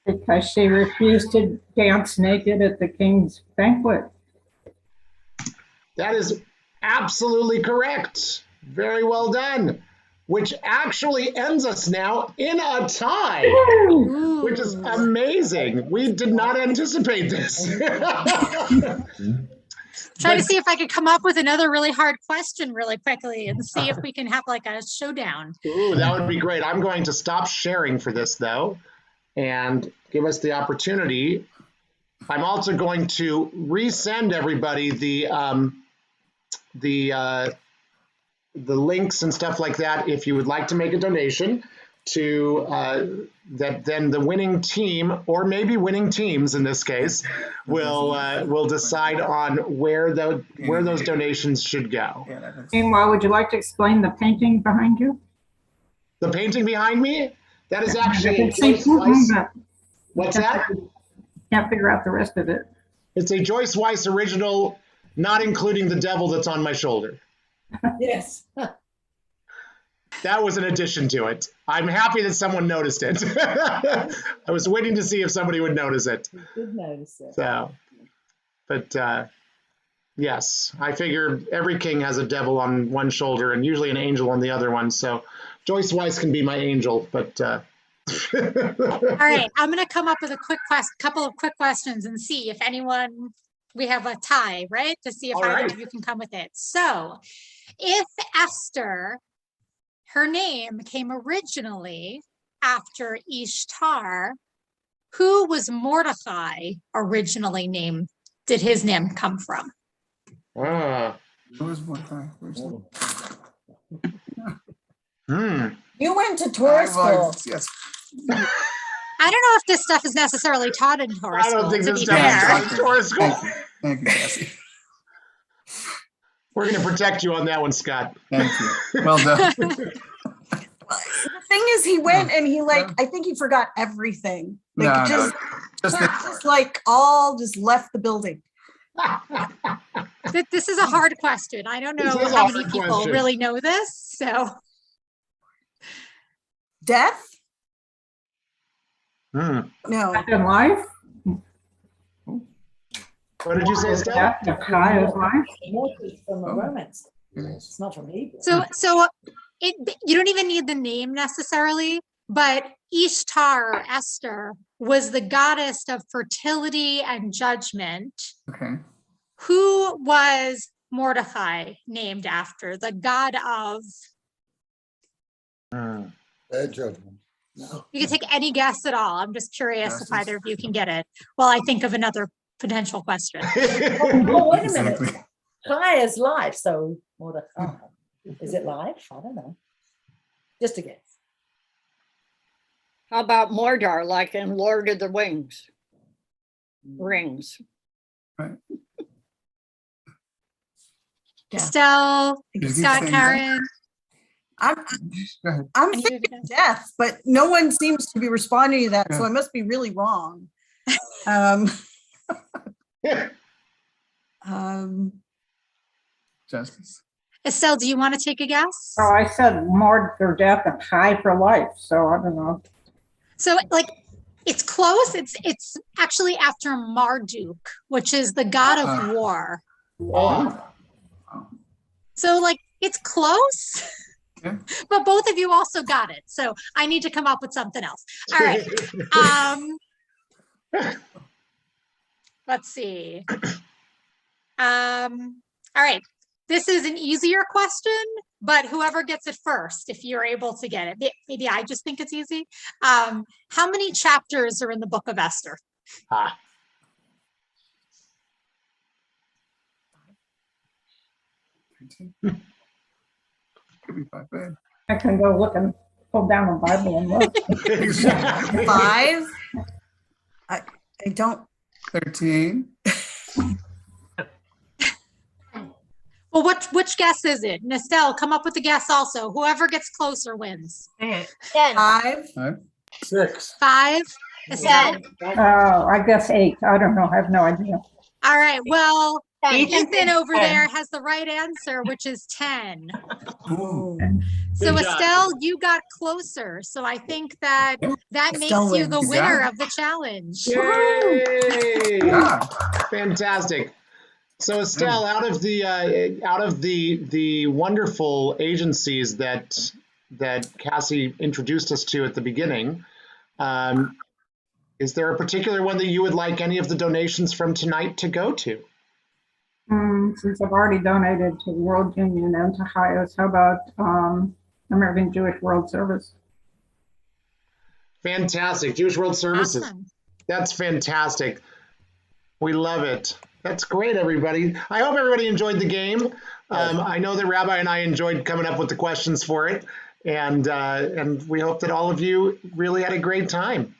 Because she refused to dance naked at the king's banquet. That is absolutely correct. Very well done. Which actually ends us now in a tie, which is amazing. We did not anticipate this. Try to see if I could come up with another really hard question really quickly and see if we can have like a showdown. Ooh, that would be great. I'm going to stop sharing for this though, and give us the opportunity. I'm also going to resend everybody the links and stuff like that if you would like to make a donation to that. Then the winning team, or maybe winning teams in this case, will decide on where those donations should go. Meanwhile, would you like to explain the painting behind you? The painting behind me? That is actually a Joyce Weiss. What's that? Can't figure out the rest of it. It's a Joyce Weiss original, not including the devil that's on my shoulder. Yes. That was an addition to it. I'm happy that someone noticed it. I was waiting to see if somebody would notice it. You did notice it. So, but yes, I figure every king has a devil on one shoulder and usually an angel on the other one. So Joyce Weiss can be my angel, but. All right, I'm going to come up with a couple of quick questions and see if anyone, we have a tie, right? To see if either of you can come with it. So if Esther, her name came originally after Ishtar, who was Mordecai originally named? Did his name come from? Who was Mordecai? You went to Torah school. Yes. I don't know if this stuff is necessarily taught in Torah I don't school, think to this be stuff is fair. taught in Torah school. Thank you, Cassie. We're going to protect you on that one, Scott. Thank you. Well done. The thing is, he went and he I think he forgot everything. Like just like all just left the building. This is a hard question. I don't know how many people really know this. So, death? No. In life? What did you say, Stella? From a romance. It's not from Hebrew. So you don't even need the name necessarily, but Ishtar, or Esther, was the goddess of fertility and judgment. Okay. Who was Mordecai named after? The god of? Bad judgment. No. You can take any guess at all. I'm just curious if either of you can get it. While I think of another potential question. Oh, wait a minute. Chai is life, so Mordecai. Is it life? I don't know. Just a guess. How about Mordor, like in Lord of the Rings? Right. Estelle, Scott, Karen. I'm thinking death, but no one seems to be responding to that, so I must be really wrong. Justice. Estelle, do you want to take a guess? Oh, I said Mord for death and Chai for life, so I don't know. So, like, it's close. It's actually after Marduk, which is the god of war. So, like, it's close. Yeah. But both of you also got it. So I need to come up with something else. All right. Let's see. All right. This is an easier question, but whoever gets it first, if you're able to get it, maybe I just think it's easy. How many chapters are in the book of Esther? Could be 5 bad. I can go look and pull down a Bible and look. 5? I don't. 13. Well, which guess is it? Estelle, come up with a guess also. Whoever gets closer wins. 10. 5. 6. 5. Estelle? Oh, I guess 8. I don't know. I have no idea. All right. Well, Ethan over there has the right answer, which is 10. Ooh. So Good job. Estelle, you got closer. So I think that makes Estelle you the wins. winner of the challenge. Yay! Yeah. Fantastic. So Estelle, out of the wonderful agencies that Cassie introduced us to at the beginning, is there a particular one that you would like any of the donations from tonight to go to? Since I've already donated to the World Union and to HIOS, how about American Jewish World Service? Fantastic. Jewish World Services. Awesome. That's fantastic. We love it. That's great, everybody. I hope everybody enjoyed the game. I know that Rabbi and I enjoyed coming up with the questions for it, and we hope that all of you really had a great time.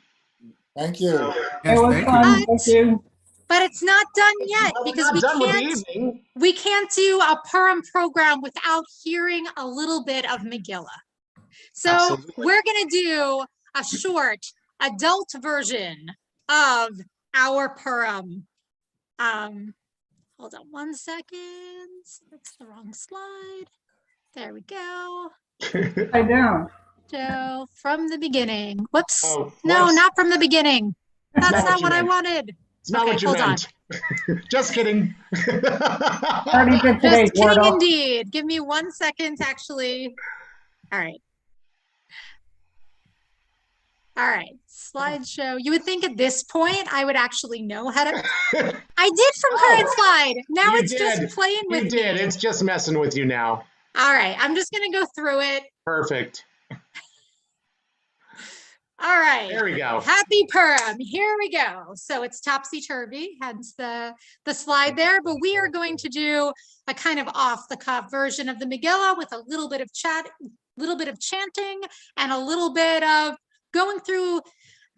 Thank you. Yes, It was thank fun. you. Thank you. But it's not done yet Well, we're because not done with the evening. we can't do a Purim program without hearing a little bit of Megilla. So Absolutely. we're going to do a short adult version of our Purim. Hold on 1 second. That's the wrong slide. There we go. I down. So from the beginning. Whoops. Oh, No, whoops. not from the beginning. That's not not what what you I meant. wanted. It's not Okay, what you hold on. meant. Just kidding. Already did today's Just kidding Wordle. indeed. Give me 1 second to actually. All right. All right. Slideshow. You would think at this point I would actually know how to. I did from current slide. Now You it's did. just playing with You did. me. It's just messing with you now. All right. I'm just going to go through it. Perfect. All right. There we go. Happy Purim. Here we go. So it's topsy-turvy, hence the slide there, but we are going to do a kind of off-the-cuff version of the Megillah with a little bit of chanting, and a little bit of going through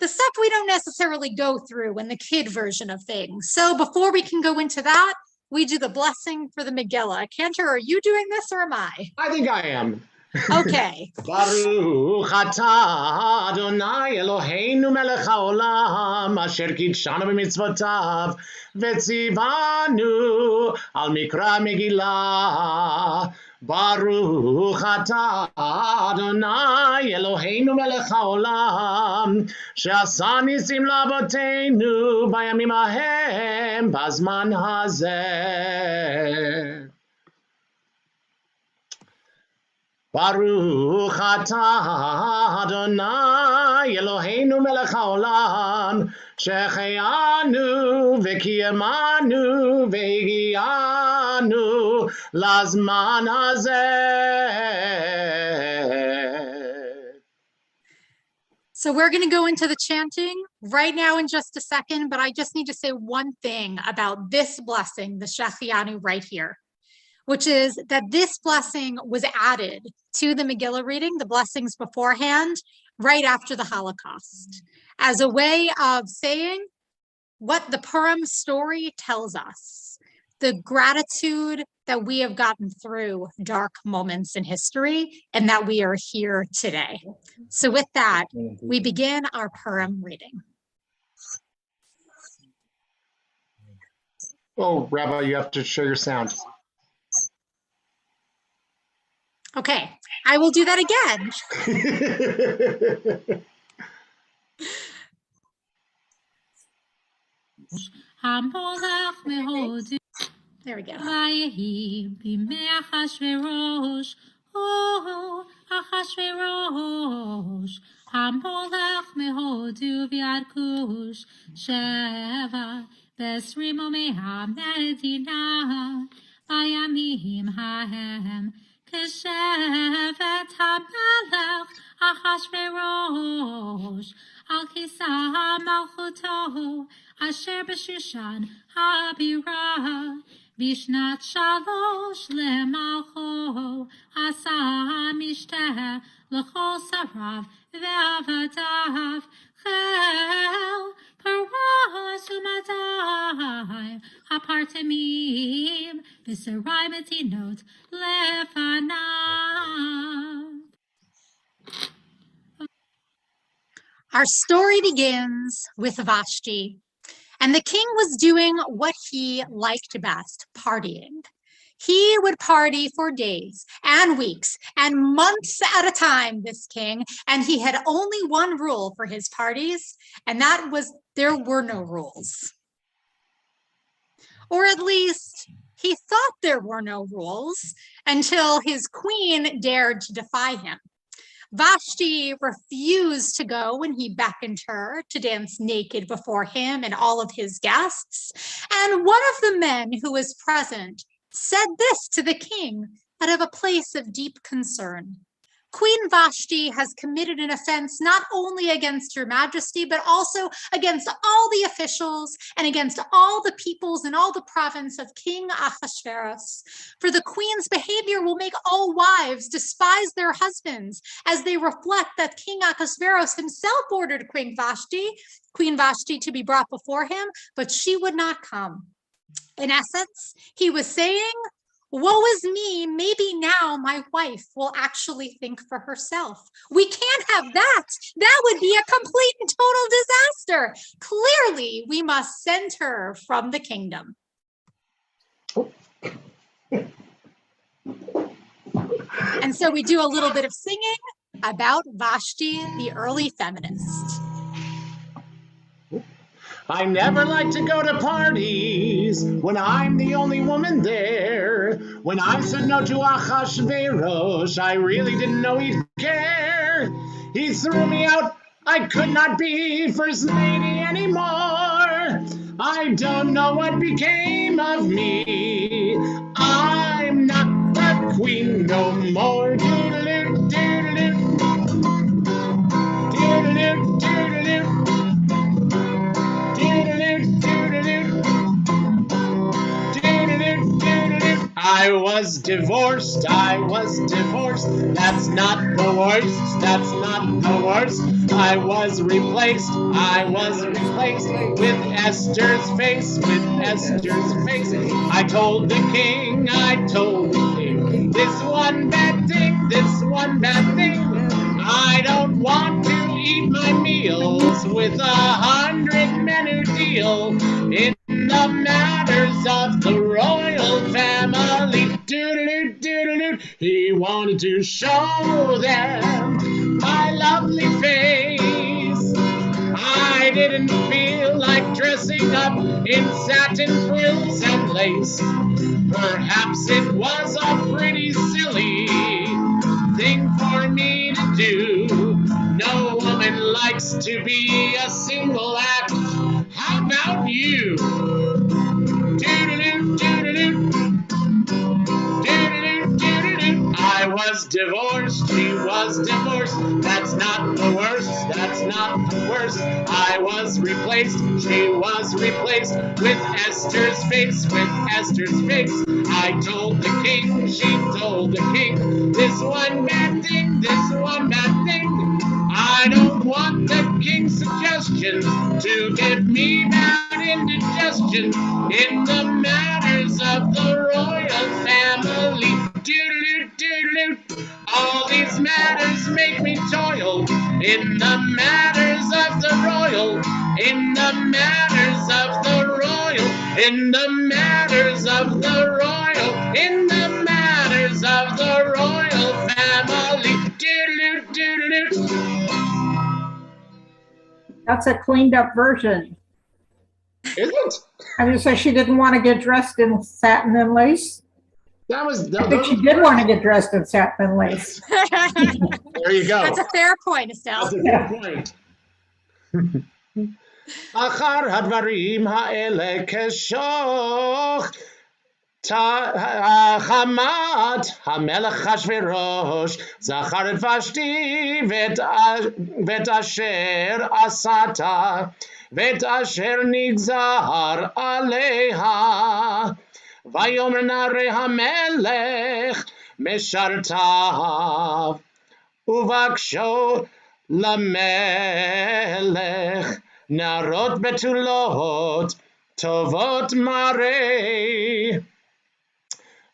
the stuff we don't necessarily go through in the kid version of things. So before we can go into that, we do the blessing for the Megillah. Cantor, are you doing this or am I? I think I am. Okay. Baruch atah Adonai Eloheinu melech haolam asher kidshanu b'mitzvotav v'tzivanu al mikra Megillah. Baruch atah Adonai Eloheinu melech haolam she'asa nisim la'avoteinu bayamim hahem bazman hazeh. Baruch atah Adonai Eloheinu melech haolam sheheyanu v'kiyamanu v'higianu lazman hazeh. So we're going to go into the chanting right now in just a second, but I just need to say one thing about this blessing, the Shechianu right here, which is that this blessing was added to the Megillah reading, the blessings beforehand, right after the Holocaust, as a way of saying what the Purim story tells us, the gratitude that we have gotten through dark moments in history and that we are here today. So with that, we begin our Purim reading. Oh, Rabbi, you have to share your sound. Okay, I will do that again. There we go. כשבט המלך אחשוורוש על כיסא מלכותו אשר בשושן הבירה בשנת 3 למלכו עשה משתה לכל שריו ועבדיו חיל פרס ומדי הפרטמים בשרי מדינות לפניו. Our story begins with Vashti, and the king was doing what he liked best, partying. He would party for days and weeks and months at a time, this king, and he had only one rule for his parties, and that was there were no rules. Or at least he thought there were no rules until his queen dared to defy him. Vashti refused to go when he beckoned her to dance naked before him and all of his guests. And one of the men who was present said this to the king out of a place of deep concern. Queen Vashti has committed an offense not only against your majesty, but also against all the officials and against all the peoples in all the province of King Ahasuerus. For the queen's behavior will make all wives despise their husbands, as they reflect that King Ahasuerus himself ordered Queen Vashti to be brought before him, but she would not come. In essence, he was saying, woe is me, maybe now my wife will actually think for herself. We can't have that. That would be a complete and total disaster. Clearly, we must send her from the kingdom. And so we do a little bit of singing about Vashti, the early feminist. I never like to go to parties when I'm the only woman there. When I said no to Ahasuerus, I really didn't know he'd care. He threw me out. I could not be first lady anymore. I don't know what became of me. I'm not the queen no more. Doodle-doo, doodle-doo. Doodle-doo, doodle-doo. I was divorced. I was divorced. That's not the worst. That's not the worst. I was replaced. I was replaced with Esther's face. With Esther's face. I told the king. I told the king. This one bad thing. This one bad thing. I don't want to eat my meals with 100 menu deal in the matters of the royal family. Doodaloo, doodaloo. He wanted to show them my lovely face. I didn't feel like dressing up in satin frills and lace. Perhaps it was a pretty silly thing for me to do. No woman likes to be a single act. How about you? Doodaloo, doodaloo. Doodaloo, doodaloo. I was divorced, she was divorced. That's not the worst, that's not the worst. I was replaced, she was replaced with Esther's face, with Esther's face. I told the king, she told the king, this one bad thing, this one bad thing. I don't want the king's suggestions to give me bad indigestion in the matters of the royal family. Doodaloo, doodaloo. All these matters make me toil in the matters of the royal, in the matters of the royal, in the matters of the royal, in the matters of the royal family. Doodaloo, doodaloo. That's a cleaned up version. Is it? I mean, so she didn't want to get dressed in satin and lace. That was. I think she did want to get dressed in satin and lace. There you go. That's a fair point, Estelle. That's a good point. אחר הדברים האלה כשוך חמת המלך אחשוורוש זכר את ושתי ואת אשר עשת ואת אשר נגזר עליה ויאמר נערי המלך משרתיו ובקשו למלך נערות בתולות טובות מראה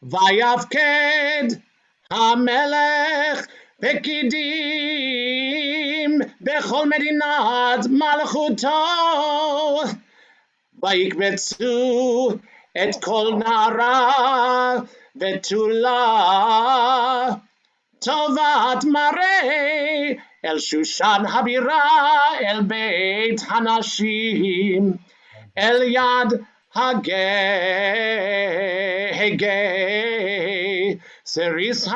ויפקד המלך פקידים בכל מדינת מלכותו ויקבצו את כל נערה בתולה טובת מראה אל שושן הבירה אל בית הנשים אל יד הגיא זריס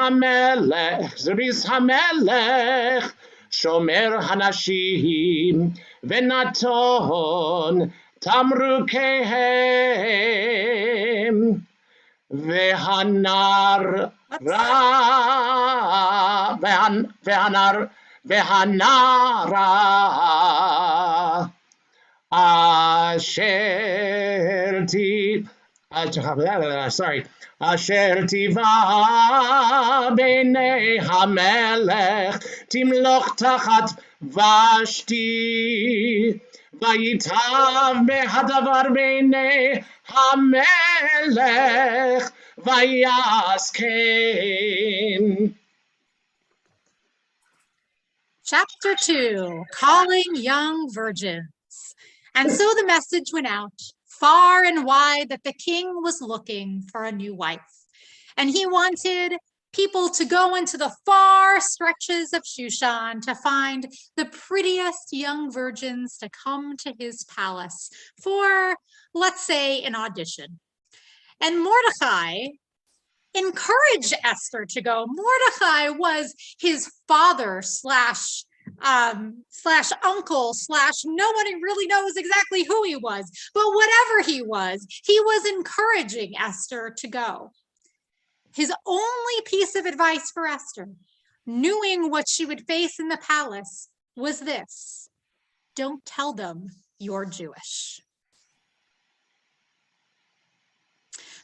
המלך שומר הנשים ונתון תמרוקיהם והנערה אשר טיבה בעיני המלך תמלוך תחת ושתי ויטב בהדבר בעיני המלך ויסכן. Chapter 2, Calling Young Virgins. And so the message went out far and wide that the king was looking for a new wife. And he wanted people to go into the far stretches of Shushan to find the prettiest young virgins to come to his palace for, let's say, an audition. And Mordecai encouraged Esther to go. Mordecai was his father slash uncle slash nobody really knows exactly who he was, but whatever he was encouraging Esther to go. His only piece of advice for Esther, knowing what she would face in the palace, was this: don't tell them you're Jewish.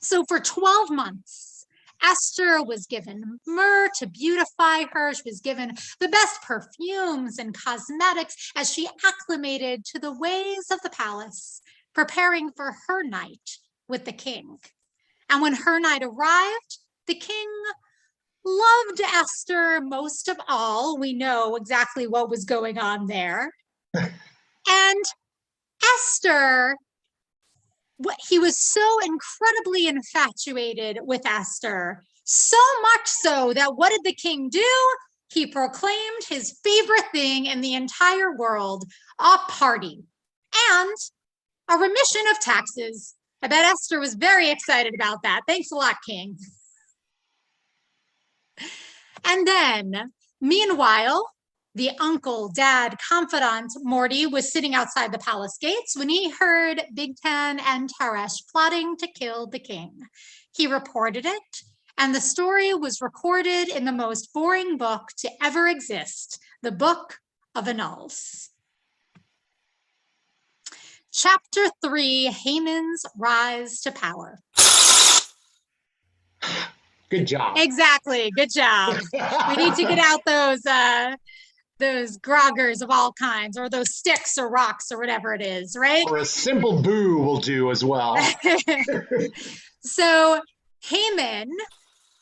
So for 12 months, Esther was given myrrh to beautify her. She was given the best perfumes and cosmetics as she acclimated to the ways of the palace, preparing for her night with the king. And when her night arrived, the king loved Esther most of all. We know exactly what was going on there. And Esther, he was so incredibly infatuated with Esther, so much so that what did the king do? He proclaimed his favorite thing in the entire world, a party and a remission of taxes. I bet Esther was very excited about that. Thanks a lot, king. And then, meanwhile, the uncle, dad, confidant, Morty, was sitting outside the palace gates when he heard Big Ten and Teresh plotting to kill the king. He reported it, and the story was recorded in the most boring book to ever exist, the Book of Annals. Chapter 3, Haman's Rise to Power. Good job. Exactly. Good job. We need to get out those groggers of all kinds, or those sticks or rocks or whatever it is, right? Or a simple boo will do as well. So Haman,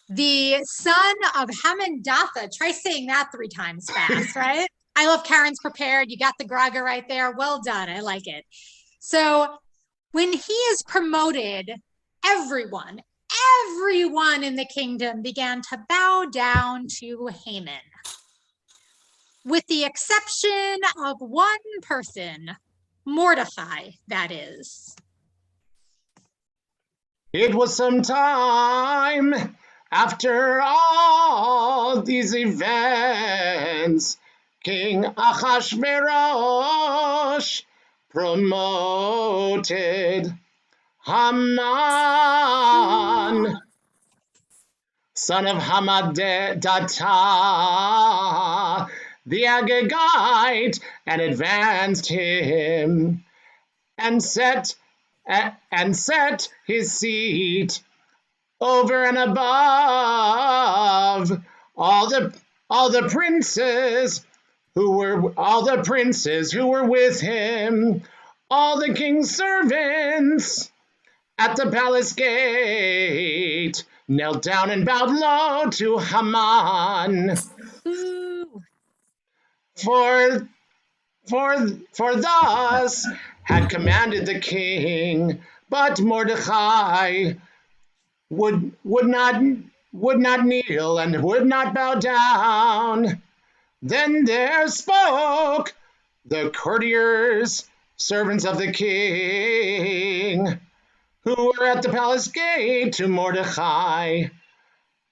the son of Hamandatha, try saying that 3 times fast, right? I love Karen's prepared. You got the grogger right there. Well done. I like it. So when he is promoted, everyone in the kingdom began to bow down to Haman, with the exception of one person, Mordecai, that is. It was some time after all these events, King Achashverosh promoted Haman, son of Hammedatha, the Agagite, and advanced him and set his seat over and above all the princes who were with him, all the king's servants at the palace gate knelt down and bowed low to Haman. For thus had commanded the king, but Mordecai would not kneel and would not bow down. Then there spoke the courtiers, servants of the king, who were at the palace gate, to Mordecai.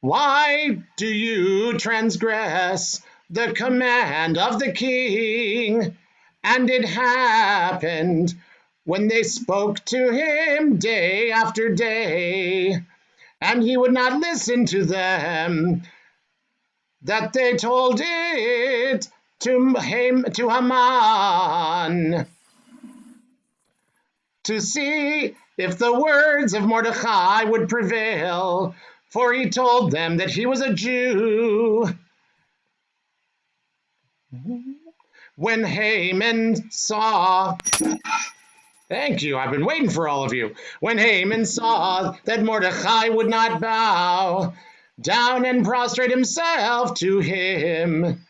Why do you transgress the command of the king? And it happened, when they spoke to him day after day, and he would not listen to them, that they told it to Haman, to see if the words of Mordecai would prevail, for he told them that he was a Jew. When Haman saw, thank you, I've been waiting for all of you. When Haman saw that Mordecai would not bow down and prostrate himself to him,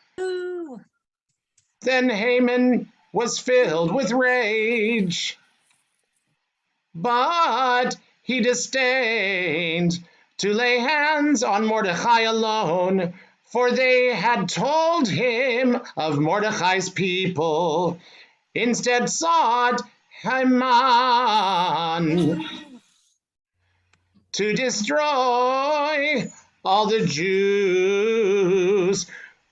then Haman was filled with rage. But he disdained to lay hands on Mordecai alone, for they had told him of Mordecai's people. Instead sought Haman to destroy all the Jews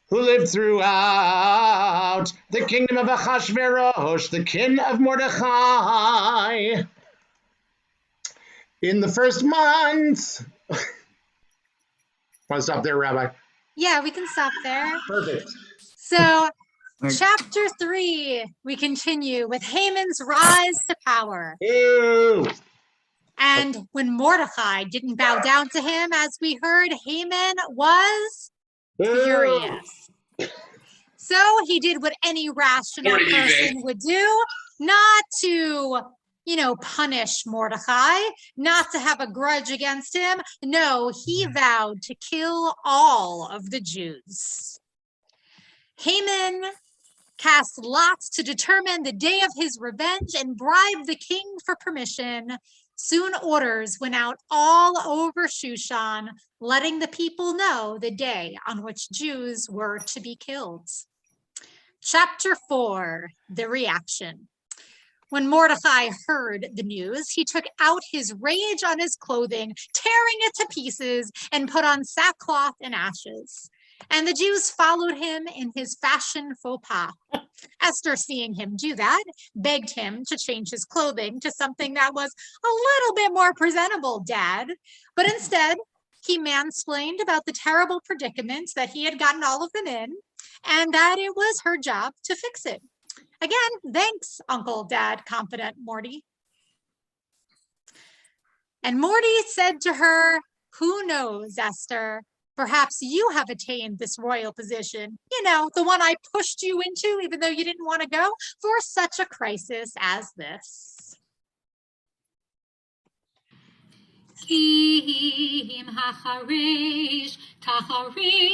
who lived throughout the kingdom of Achashverosh, the king of Mordecai. In the first month, want to stop there, Rabbi? Yeah, we can stop there. Perfect. So, chapter 3, we continue with Haman's rise to power. Ew. And when Mordecai didn't bow down to him, as we heard, Haman was furious. So he did what any rational person would do, not to, punish Mordecai, not to have a grudge against him. No, he vowed to kill all of the Jews. Haman cast lots to determine the day of his revenge and bribed the king for permission. Soon orders went out all over Shushan, letting the people know the day on which Jews were to be killed. Chapter 4, the reaction. When Mordecai heard the news, he took out his rage on his clothing, tearing it to pieces, and put on sackcloth and ashes. And the Jews followed him in his fashion faux pas. Esther, seeing him do that, begged him to change his clothing to something that was a little bit more presentable, Dad. But instead, he mansplained about the terrible predicament that he had gotten all of them in, and that it was her job to fix it. Again, thanks, Uncle, Dad, confident Morty. And Morty said to her, "Who knows, Esther? Perhaps you have attained this royal position, the one I pushed you into, even though you didn't want to go, for such a crisis as this." Kim hacharish tacharishi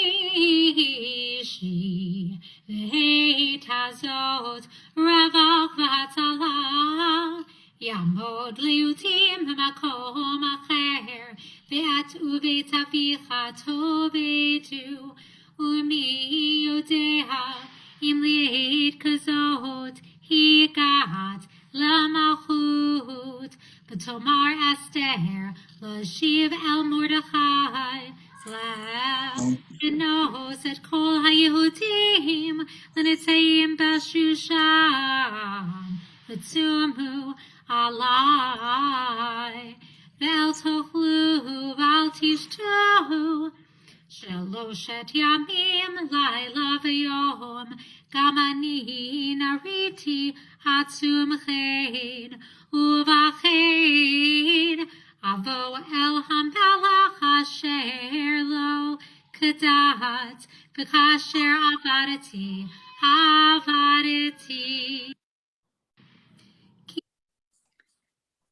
v'heit hazot ravach v'hatzalah yamod liutim makom acher ve'at uveit avicha tovetu umi yodea im li'eit kazot higat lamalchut B'tomar Esther l'shiv el Mordechai v'nos et kol haYehudim l'nitzeim b'Shushan v'tzumu alai ve'el tochlu v'al tishtohu Sheloshet yamim laila v'yom gam ani nariti atzum chen uvachen avo el hamelach asher lo kadat v'kasher avadati.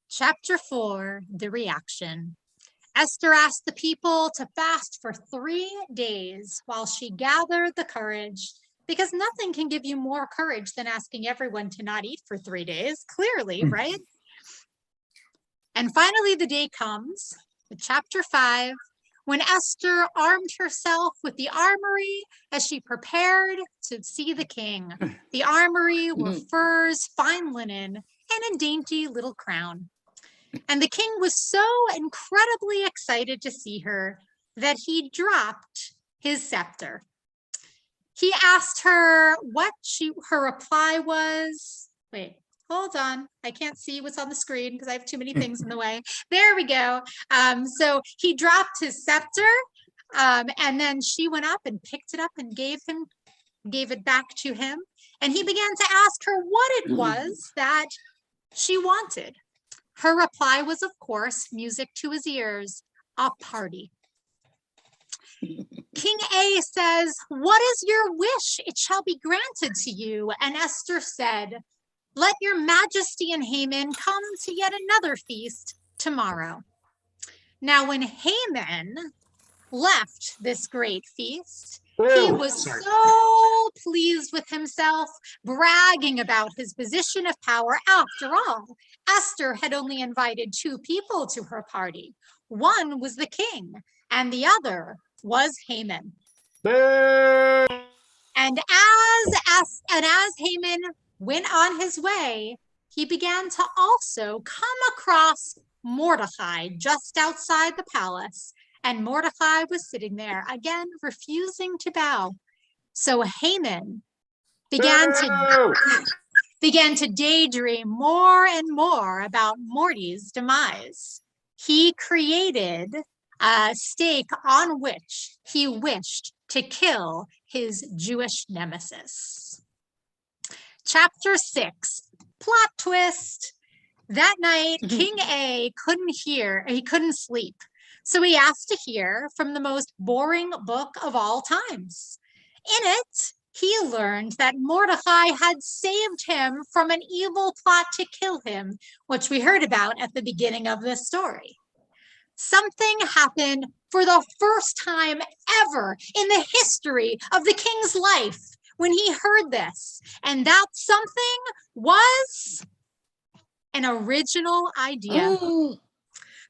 Chapter 4, the reaction. Esther asked the people to fast for 3 days while she gathered the courage, because nothing can give you more courage than asking everyone to not eat for 3 days, clearly, right? And finally, the day comes, chapter 5, when Esther armed herself with the armory as she prepared to see the king. The armory were furs, fine linen, and a dainty little crown. And the king was so incredibly excited to see her that he dropped his scepter. He asked her what her reply was. Wait, hold on. I can't see what's on the screen because I have too many things in the way. There we go. So he dropped his scepter, and then she went up and picked it up and gave it back to him. And he began to ask her what it was that she wanted. Her reply was, of course, music to his ears, a party. King A says, "What is your wish? It shall be granted to you." And Esther said, "Let your majesty and Haman come to yet another feast tomorrow." Now, when Haman left this great feast, he was so pleased with himself, bragging about his position of power. After all, Esther had only invited 2 people to her party. One was the king, and the other was Haman. And as Haman went on his way, he began to also come across Mordecai just outside the palace. And Mordecai was sitting there, again, refusing to bow. So Haman began to daydream more and more about Morty's demise. He created a stake on which he wished to kill his Jewish nemesis. Chapter 6, plot twist. That night, King A he couldn't sleep. So he asked to hear from the most boring book of all times. In it, he learned that Mordecai had saved him from an evil plot to kill him, which we heard about at the beginning of this story. Something happened for the first time ever in the history of the king's life when he heard this. And that something was an original idea.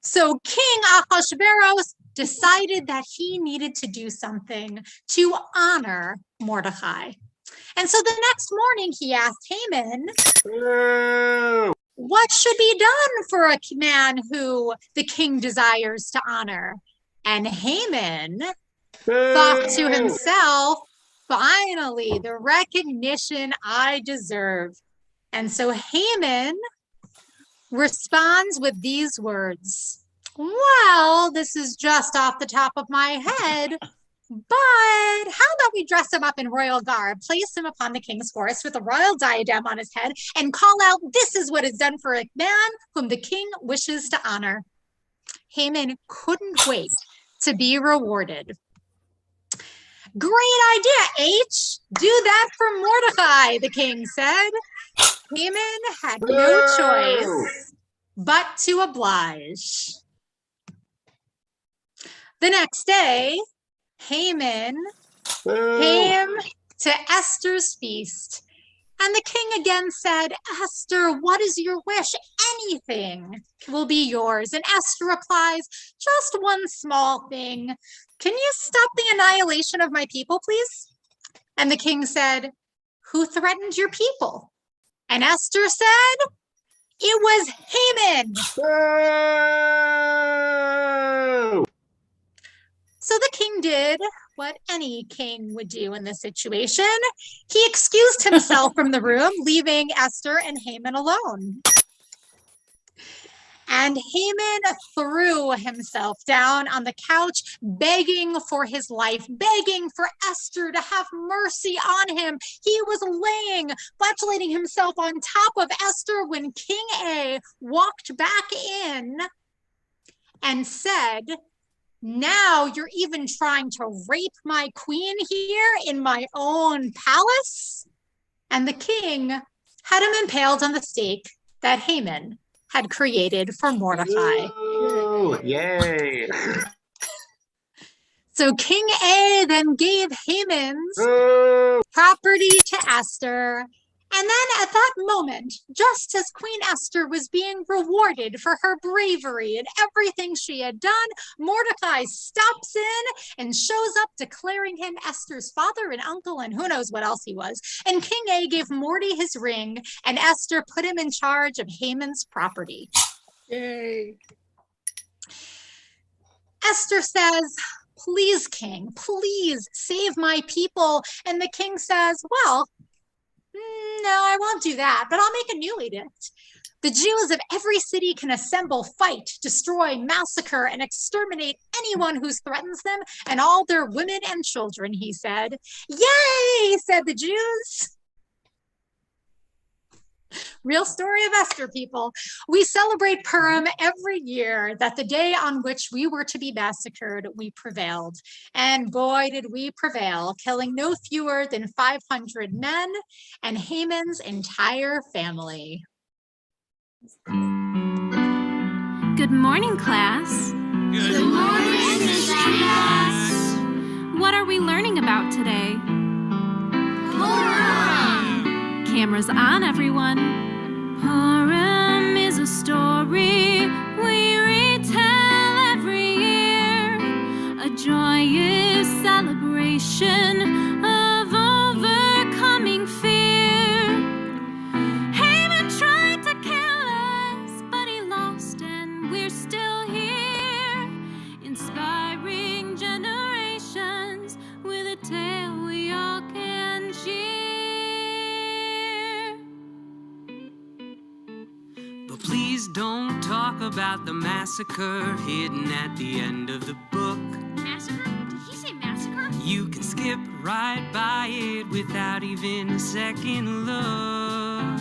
So King Ahasuerus decided that he needed to do something to honor Mordecai. And so the next morning he asked Haman, what should be done for a man who the king desires to honor? And Haman thought to himself, finally, the recognition I deserve. And so Haman responds with these words. Well, this is just off the top of my head, but how about we dress him up in royal garb, place him upon the king's horse with a royal diadem on his head, and call out, this is what is done for a man whom the king wishes to honor. Haman couldn't wait to be rewarded. Great idea, H. Do that for Mordecai, the king said. Haman had no choice but to oblige. The next day, Haman came to Esther's feast, and the king again said, Esther, what is your wish? Anything will be yours. And Esther replies, just one small thing. Can you stop the annihilation of my people, please? And the king said, who threatened your people? And Esther said, it was Haman. So the king did what any king would do in this situation. He excused himself from the room, leaving Esther and Haman alone. And Haman threw himself down on the couch, begging for his life, begging for Esther to have mercy on him. He was laying, flatulating himself on top of Esther when King A walked back in and said, now you're even trying to rape my queen here in my own palace? And the king had him impaled on the stake that Haman had created for Mordecai. Ooh, yay. So King A then gave Haman's property to Esther. And then at that moment, just as Queen Esther was being rewarded for her bravery and everything she had done, Mordecai stops in and shows up declaring him Esther's father and uncle and who knows what else he was. And King A gave Morty his ring and Esther put him in charge of Haman's property. Yay. Esther says, please, king, please save my people. And the king says, well, no, I won't do that, but I'll make a new edict. The Jews of every city can assemble, fight, destroy, massacre, and exterminate anyone who threatens them and all their women and children, he said. Yay, said the Jews. Real story of Esther, people. We celebrate Purim every year, that the day on which we were to be massacred, we prevailed. And boy, did we prevail, killing no fewer than 500 men and Haman's entire family. Good morning, class. Good morning, Miss Class. What are we learning about today? Purim. Cameras on, everyone. Purim is a story we retell every year, a joyous celebration of overcoming fear. Haman tried to kill us, but he lost and we're still here, inspiring generations with a tale we all can cheer. But please don't talk about the massacre hidden at the end of the book. Massacre? Did he say massacre? You can skip right by it without even a second look.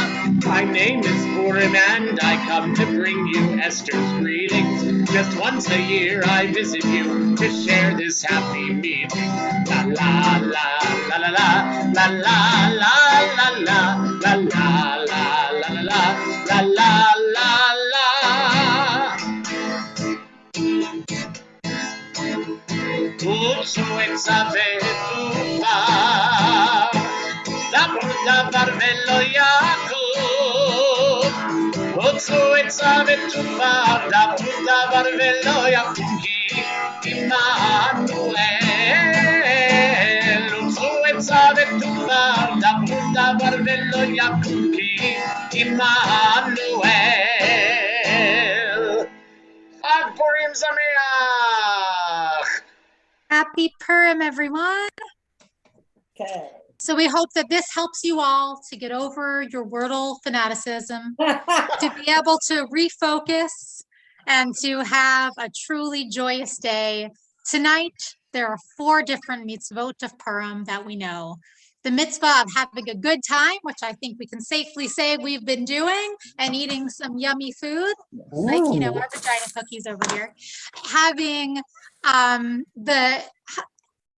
Esther's greetings. Just once a year I visit you to share this happy meeting. La la la la la la la la la la la la la la la la la la la. Tutto exavetuva, da barvello Jacob. Tutto exavetuva, da barvello Jacob. Immanuel. Tutto exavetuva, da barvello Jacob. Immanuel. Ad Purim Sameach. Happy Purim, everyone. Okay. So we hope that this helps you all to get over your Wordle fanaticism, to be able to refocus and to have a truly joyous day. Tonight, there are 4 different mitzvot of Purim that we know. The mitzvah of having a good time, which I think we can safely say we've been doing, and eating some yummy food, like, you know, our vagina cookies over here. Having the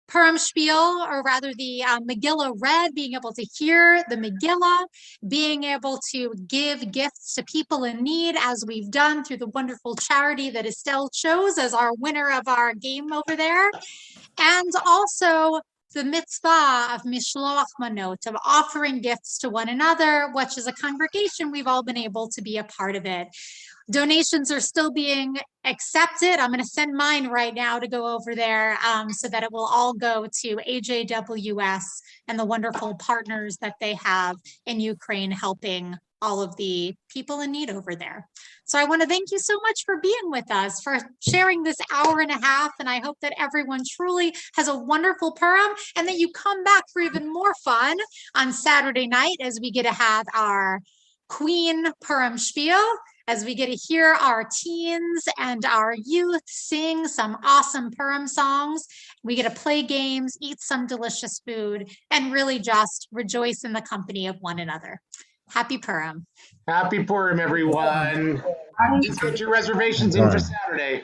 Purim spiel, or rather the Megilla read, being able to hear the Megilla, being able to give gifts to people in need, as we've done through the wonderful charity that Estelle chose as our winner of our game over there. And also the mitzvah of mishloach manot, of offering gifts to one another, which as a congregation, we've all been able to be a part of it. Donations are still being accepted. I'm going to send mine right now to go over there so that it will all go to AJWS and the wonderful partners that they have in Ukraine, helping all of the people in need over there. So I want to thank you so much for being with us, for sharing this hour and a half. And I hope that everyone truly has a wonderful Purim, and that you come back for even more fun on Saturday night as we get to have our Queen Purim spiel, as we get to hear our teens and our youth sing some awesome Purim songs. We get to play games, eat some delicious food, and really just rejoice in the company of one another. Happy Purim. Happy Purim, everyone. Just get your reservations in for Saturday.